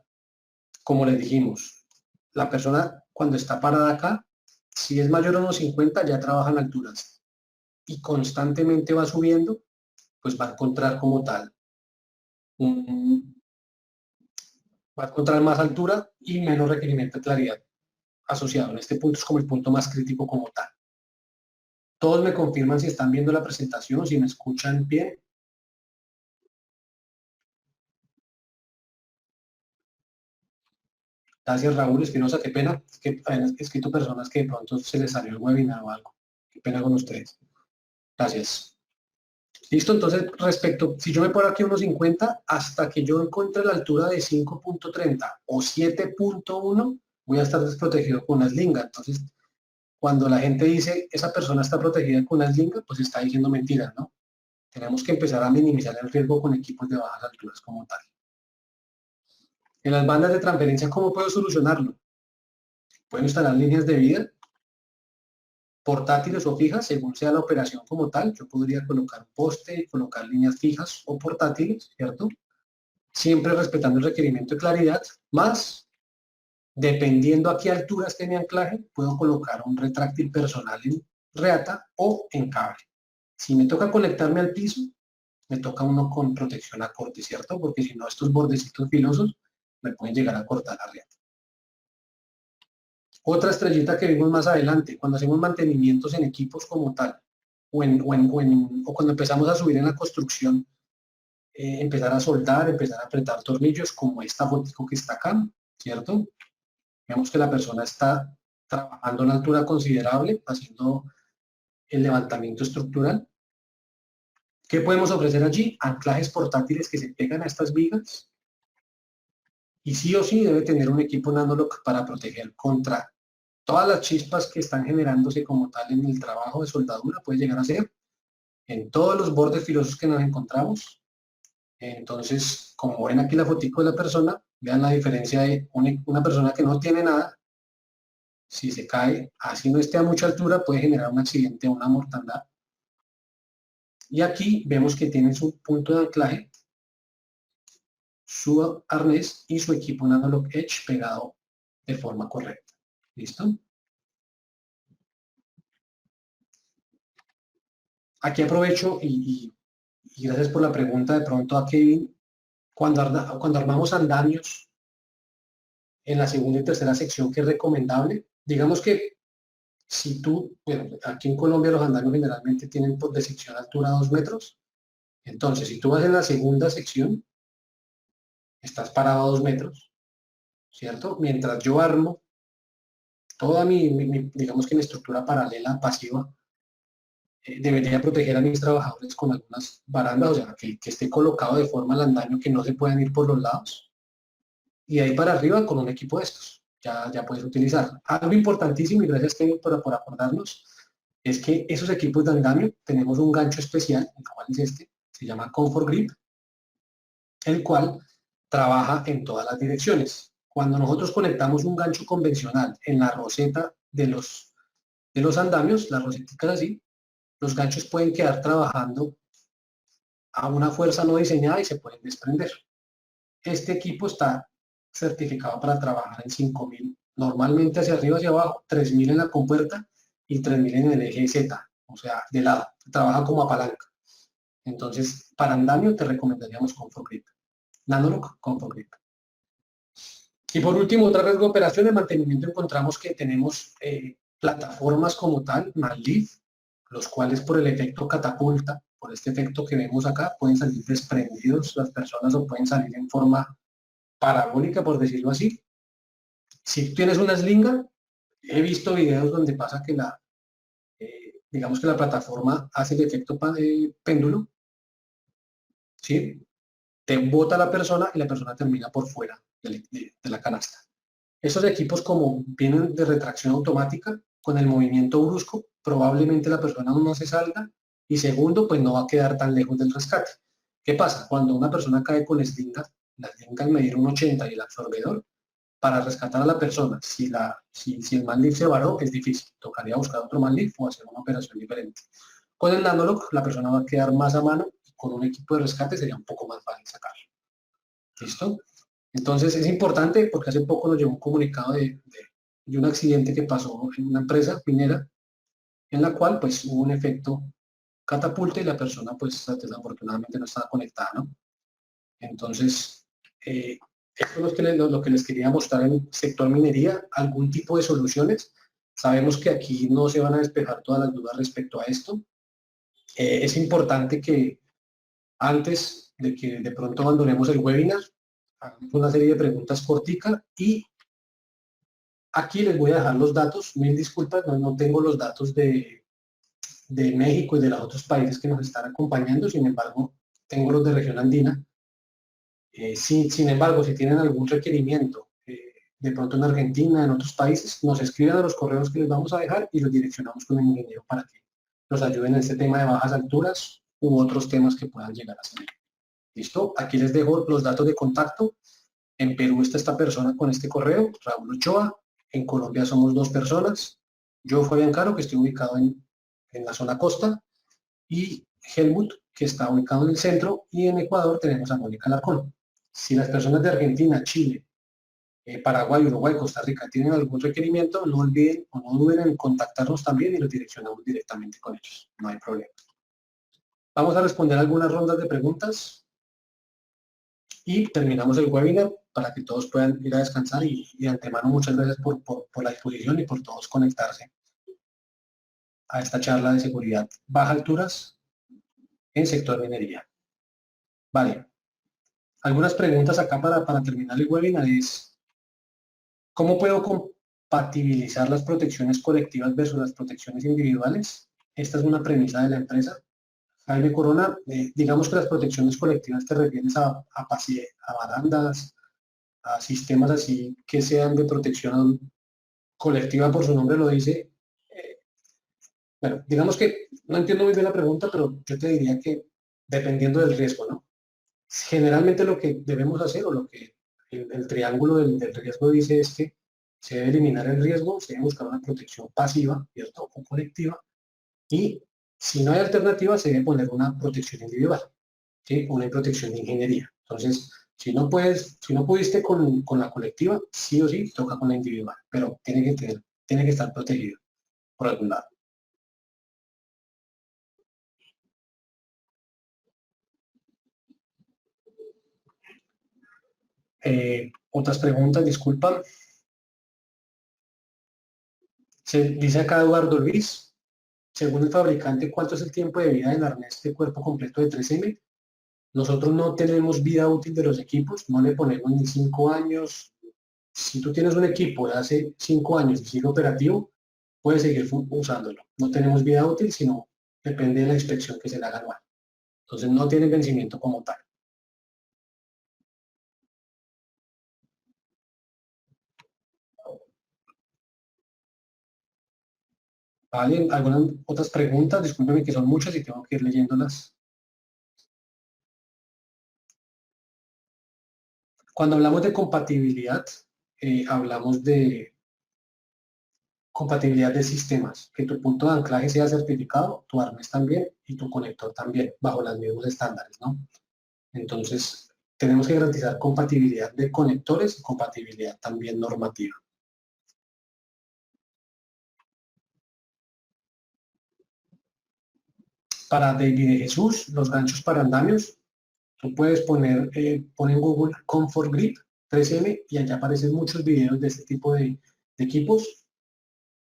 como les dijimos, la persona cuando está parada acá, si es mayor a unos 50 ya trabaja en alturas y constantemente va subiendo, pues va a encontrar como tal, va a encontrar más altura y menos requerimiento de claridad asociado. En este punto es como el punto más crítico como tal. Todos me confirman si están viendo la presentación, si me escuchan bien. Gracias, Raúl Espinosa, qué pena, es que han escrito personas que de pronto se les salió el webinar o algo. Qué pena con ustedes. Gracias. Listo, entonces respecto, si yo me pongo aquí unos 50, hasta que yo encuentre la altura de 5.30 o 7.1, voy a estar desprotegido con una eslinga. Entonces, cuando la gente dice, esa persona está protegida con una eslinga, pues está diciendo mentiras, ¿no? Tenemos que empezar a minimizar el riesgo con equipos de bajas alturas como tal. En las bandas de transferencia, ¿cómo puedo solucionarlo? Puedo instalar líneas de vida, portátiles o fijas, según sea la operación como tal. Yo podría colocar un poste, colocar líneas fijas o portátiles, ¿cierto? Siempre respetando el requerimiento de claridad, más, dependiendo a qué altura esté mi anclaje, puedo colocar un retráctil personal en reata o en cable. Si me toca conectarme al piso, me toca uno con protección a corte, ¿cierto? Porque si no, estos bordecitos filosos me pueden llegar a cortar la reata. Otra estrellita que vimos más adelante, cuando hacemos mantenimientos en equipos como tal, o cuando empezamos a subir en la construcción, empezar a soldar, empezar a apretar tornillos, como esta foto que está acá, ¿cierto? Vemos que la persona está trabajando a una altura considerable, haciendo el levantamiento estructural. ¿Qué podemos ofrecer allí? Anclajes portátiles que se pegan a estas vigas. Y sí o sí debe tener un equipo Nanolock para proteger contra todas las chispas que están generándose como tal en el trabajo de soldadura, puede llegar a ser en todos los bordes filosos que nos encontramos. Entonces, como ven aquí la fotico de la persona, vean la diferencia de una persona que no tiene nada. Si se cae, así no esté a mucha altura, puede generar un accidente o una mortandad. Y aquí vemos que tiene su punto de anclaje, su arnés y su equipo Nanolock Edge pegado de forma correcta. ¿Listo? Aquí aprovecho y gracias por la pregunta de pronto a Kevin. Cuando armamos andamios en la segunda y tercera sección, ¿qué es recomendable? Digamos que si tú, bueno, aquí en Colombia los andamios generalmente tienen de sección altura 2 metros. Entonces, si tú vas en la segunda sección, estás parado a 2 metros, ¿cierto? Mientras yo armo toda digamos que mi estructura paralela pasiva, debería proteger a mis trabajadores con algunas barandas, o sea, que esté colocado de forma al andamio que no se puedan ir por los lados. Y de ahí para arriba con un equipo de estos, ya puedes utilizar. Algo importantísimo, y gracias Kevin por acordarnos, es que esos equipos de andamio tenemos un gancho especial, el cual es este, se llama Comfort Grip, el cual trabaja en todas las direcciones. Cuando nosotros conectamos un gancho convencional en la roseta de los andamios, las roseticas así, los ganchos pueden quedar trabajando a una fuerza no diseñada y se pueden desprender. Este equipo está certificado para trabajar en 5000, normalmente hacia arriba, hacia abajo, 3000 en la compuerta y 3000 en el eje Z, o sea, de lado, trabaja como a palanca. Entonces, para andamio te recomendaríamos Comfort Grip. Nanolock, Comfort Grip. Y por último, otra riesgo de operación de mantenimiento, encontramos que tenemos plataformas como tal, MANLIF, los cuales por el efecto catapulta, por este efecto que vemos acá, pueden salir desprendidos las personas o pueden salir en forma parabólica, por decirlo así. Si tienes una slinga, he visto videos donde pasa que digamos que la plataforma hace el efecto péndulo, ¿sí? Te bota la persona y la persona termina por fuera de la canasta. Estos equipos, como vienen de retracción automática, con el movimiento brusco, probablemente la persona no se salga y segundo, pues no va a quedar tan lejos del rescate. ¿Qué pasa? Cuando una persona cae con slinga, la slinga al medir un 80 y el absorbedor, para rescatar a la persona, si el manlift se varó, es difícil. Tocaría buscar otro manlift o hacer una operación diferente. Con el Nanolock, la persona va a quedar más a mano y con un equipo de rescate sería un poco más fácil sacarlo. ¿Listo? Entonces es importante porque hace poco nos llegó un comunicado de un accidente que pasó en una empresa minera en la cual pues hubo un efecto catapulta y la persona pues desafortunadamente no estaba conectada, ¿no? Entonces, esto es lo que les quería mostrar en el sector minería, algún tipo de soluciones. Sabemos que aquí no se van a despejar todas las dudas respecto a esto. Es importante que antes de que de pronto abandonemos el webinar, hagamos una serie de preguntas corticas y aquí les voy a dejar los datos. Mil disculpas, no tengo los datos de México y de los otros países que nos están acompañando, sin embargo, tengo los de región andina. Sin embargo, si tienen algún requerimiento, de pronto en Argentina, en otros países, nos escriben a los correos que les vamos a dejar y los direccionamos con el ingeniero para que nos ayuden en este tema de bajas alturas u otros temas que puedan llegar a ser. ¿Listo? Aquí les dejo los datos de contacto. En Perú está esta persona con este correo, Raúl Ochoa. En Colombia somos 2 personas. Yo, Fabián Caro, que estoy ubicado en la zona costa, y Helmut, que está ubicado en el centro, y en Ecuador tenemos a Mónica Alarcón. Si las personas de Argentina, Chile, Paraguay, Uruguay, Costa Rica tienen algún requerimiento, no olviden o no duden en contactarnos también y los direccionamos directamente con ellos. No hay problema. Vamos a responder algunas rondas de preguntas y terminamos el webinar para que todos puedan ir a descansar y de antemano muchas gracias por la disposición y por todos conectarse a esta charla de seguridad baja alturas en sector minería. Vale. Algunas preguntas acá para terminar el webinar es, ¿cómo puedo compatibilizar las protecciones colectivas versus las protecciones individuales? Esta es una premisa de la empresa. Jaime Corona, digamos que las protecciones colectivas te refieres a barandas, a sistemas así que sean de protección colectiva, por su nombre lo dice. Bueno, digamos que no entiendo muy bien la pregunta, pero yo te diría que dependiendo del riesgo, ¿no? Generalmente lo que debemos hacer o lo que el triángulo del riesgo dice es que se debe eliminar el riesgo, se debe buscar una protección pasiva, ¿cierto? O colectiva, y si no hay alternativa, se debe poner una protección individual, ¿sí? Una protección de ingeniería. Entonces, si no pudiste con la colectiva, sí o sí, toca con la individual, pero tiene que estar protegido por algún lado. Otras preguntas, disculpa. Se dice acá Eduardo Luis, según el fabricante, ¿cuánto es el tiempo de vida del arnés de cuerpo completo de 3M? Nosotros no tenemos vida útil de los equipos, no le ponemos ni 5 años. Si tú tienes un equipo de hace 5 años y sigue operativo, puedes seguir usándolo. No tenemos vida útil, sino depende de la inspección que se le haga anual. Entonces no tiene vencimiento como tal. ¿Vale? ¿Algunas otras preguntas? Discúlpeme que son muchas y tengo que ir leyéndolas. Cuando hablamos de compatibilidad, hablamos de compatibilidad de sistemas, que tu punto de anclaje sea certificado, tu arnés también y tu conector también, bajo los mismos estándares, ¿no? Entonces, tenemos que garantizar compatibilidad de conectores y compatibilidad también normativa. Para David de Jesús, los ganchos para andamios, tú puedes poner, pon en Google Comfort Grip 3M y allá aparecen muchos videos de este tipo de equipos.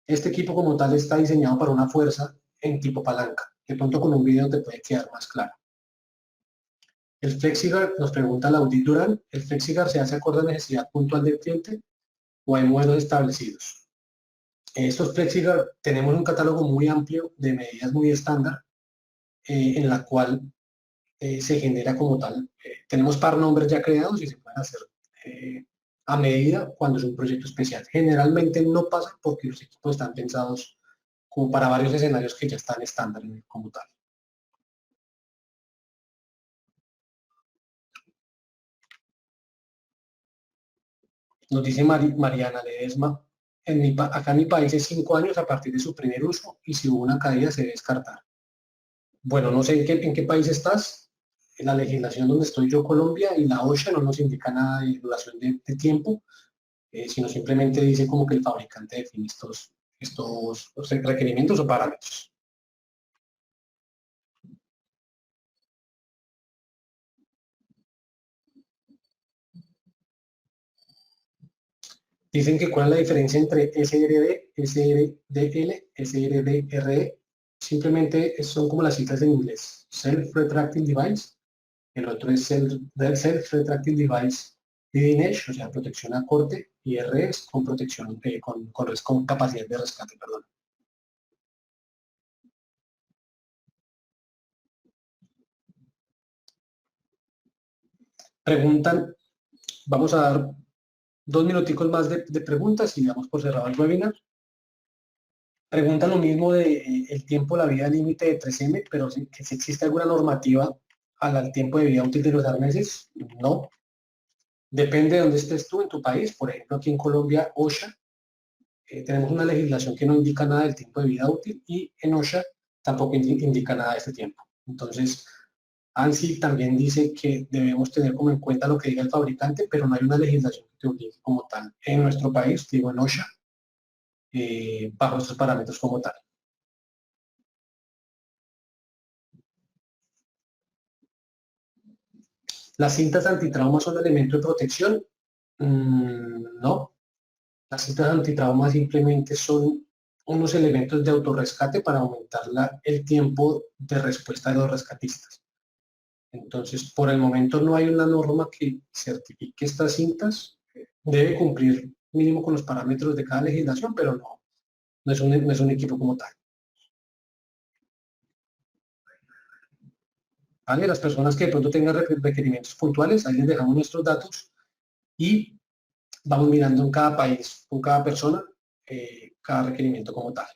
Este equipo como tal está diseñado para una fuerza en tipo palanca. De pronto con un video te puede quedar más claro. El FlexiGuard, nos pregunta la Audit Durán, ¿el FlexiGuard se hace acorde a la necesidad puntual del cliente o hay modelos establecidos? Estos FlexiGuard tenemos un catálogo muy amplio de medidas muy estándar en la cual se genera como tal. Tenemos par nombres ya creados y se pueden hacer a medida cuando es un proyecto especial. Generalmente no pasa porque los equipos están pensados como para varios escenarios que ya están estándar como tal. Nos dice Mariana Ledesma, acá en mi país es 5 años a partir de su primer uso y si hubo una caída se debe descartar. Bueno, no sé en qué país estás. En la legislación donde estoy yo, Colombia, y la OSHA no nos indica nada de duración de tiempo, sino simplemente dice como que el fabricante define estos requerimientos o parámetros. Dicen que cuál es la diferencia entre SRD, SRDL, SRDRE. Simplemente son como las siglas en inglés. Self-Retracting Device. El otro es Self-Retracting Device Leading Edge, o sea, protección a corte, y R es con protección, con capacidad de rescate, perdón. Preguntan, vamos a dar 2 minuticos más de preguntas y damos por cerrado el webinar. Preguntan lo mismo de el tiempo, la vida límite de 3M, pero que si existe alguna normativa al tiempo de vida útil de los arneses, no. Depende de dónde estés tú en tu país. Por ejemplo, aquí en Colombia, OSHA, tenemos una legislación que no indica nada del tiempo de vida útil y en OSHA tampoco indica nada de este tiempo. Entonces, ANSI también dice que debemos tener como en cuenta lo que diga el fabricante, pero no hay una legislación que te obligue como tal en nuestro país, digo en OSHA, bajo estos parámetros como tal. ¿Las cintas antitrauma son elemento de protección? No. Las cintas antitrauma simplemente son unos elementos de autorrescate para aumentar el tiempo de respuesta de los rescatistas. Entonces, por el momento no hay una norma que certifique estas cintas. Debe cumplir mínimo con los parámetros de cada legislación, pero no es un equipo como tal. ¿Vale? Las personas que de pronto tengan requerimientos puntuales, ahí les dejamos nuestros datos y vamos mirando en cada país, con cada persona, cada requerimiento como tal.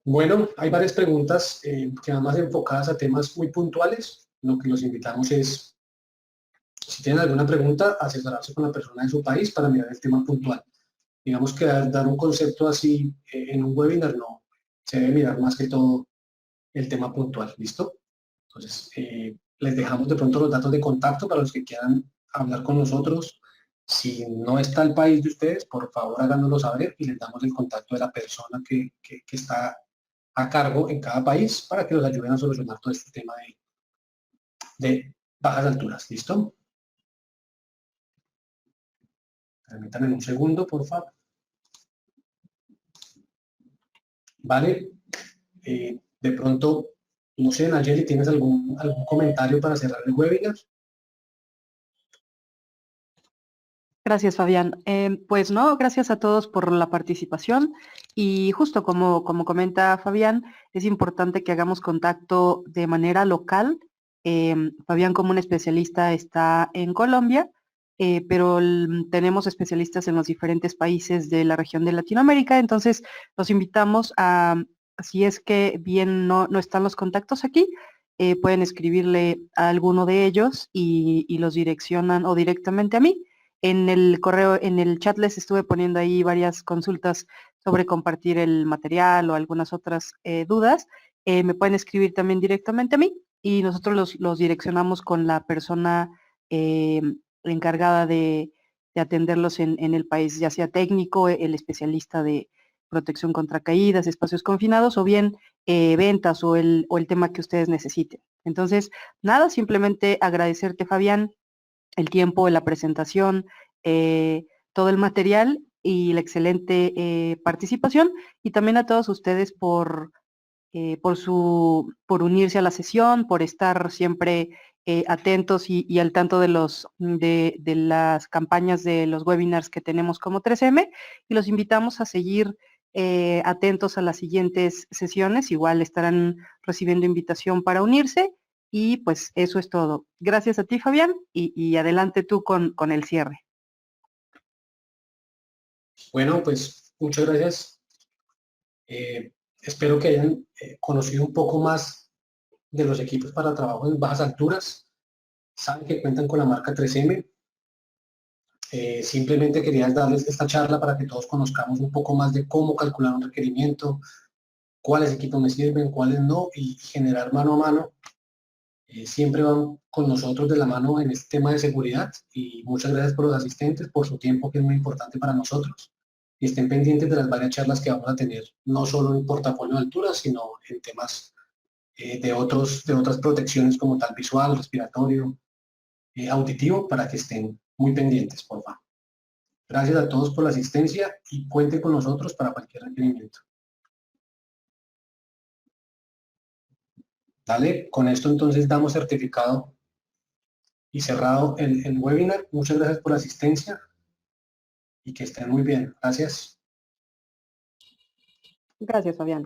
Bueno, hay varias preguntas que van más enfocadas a temas muy puntuales. Lo que los invitamos es, si tienen alguna pregunta, asesorarse con la persona de su país para mirar el tema puntual. Digamos que dar un concepto así en un webinar no, se debe mirar más que todo el tema puntual, ¿listo? Entonces, les dejamos de pronto los datos de contacto para los que quieran hablar con nosotros. Si no está el país de ustedes, por favor háganoslo saber y les damos el contacto de la persona que está a cargo en cada país para que los ayuden a solucionar todo este tema de bajas alturas. ¿Listo? Permítanme un segundo, por favor. Vale. De pronto, no sé, Nayeli, ¿tienes algún comentario para cerrar el webinar? Gracias, Fabián. Pues no, gracias a todos por la participación Y justo como comenta Fabián, es importante que hagamos contacto de manera local. Fabián, como un especialista, está en Colombia, pero tenemos especialistas en los diferentes países de la región de Latinoamérica, entonces los invitamos a, si es que bien no están los contactos aquí, pueden escribirle a alguno de ellos y los direccionan o directamente a mí. En el correo, en el chat les estuve poniendo ahí varias consultas sobre compartir el material o algunas otras dudas. Me pueden escribir también directamente a mí y nosotros los direccionamos con la persona encargada de atenderlos en el país, ya sea técnico, el especialista de protección contra caídas, espacios confinados o bien ventas o el tema que ustedes necesiten. Entonces, nada, simplemente agradecerte, Fabián, el tiempo, la presentación, todo el material y la excelente participación, y también a todos ustedes por unirse a la sesión, por estar siempre atentos y al tanto de las campañas de los webinars que tenemos como 3M, y los invitamos a seguir atentos a las siguientes sesiones. Igual estarán recibiendo invitación para unirse, y pues eso es todo. Gracias a ti, Fabián, y adelante tú con el cierre. Bueno, pues muchas gracias. Espero que hayan conocido un poco más de los equipos para trabajo en bajas alturas. Saben que cuentan con la marca 3M. Simplemente quería darles esta charla para que todos conozcamos un poco más de cómo calcular un requerimiento, cuáles equipos me sirven, cuáles no, y generar mano a mano. Siempre van con nosotros de la mano en este tema de seguridad, y muchas gracias por los asistentes, por su tiempo, que es muy importante para nosotros. Y estén pendientes de las varias charlas que vamos a tener, no solo en portafolio de altura, sino en temas de otras protecciones como tal visual, respiratorio, auditivo, para que estén muy pendientes, por favor. Gracias a todos por la asistencia y cuenten con nosotros para cualquier requerimiento. Dale, con esto entonces damos certificado y cerrado el webinar. Muchas gracias por la asistencia y que estén muy bien. Gracias. Gracias, Fabián.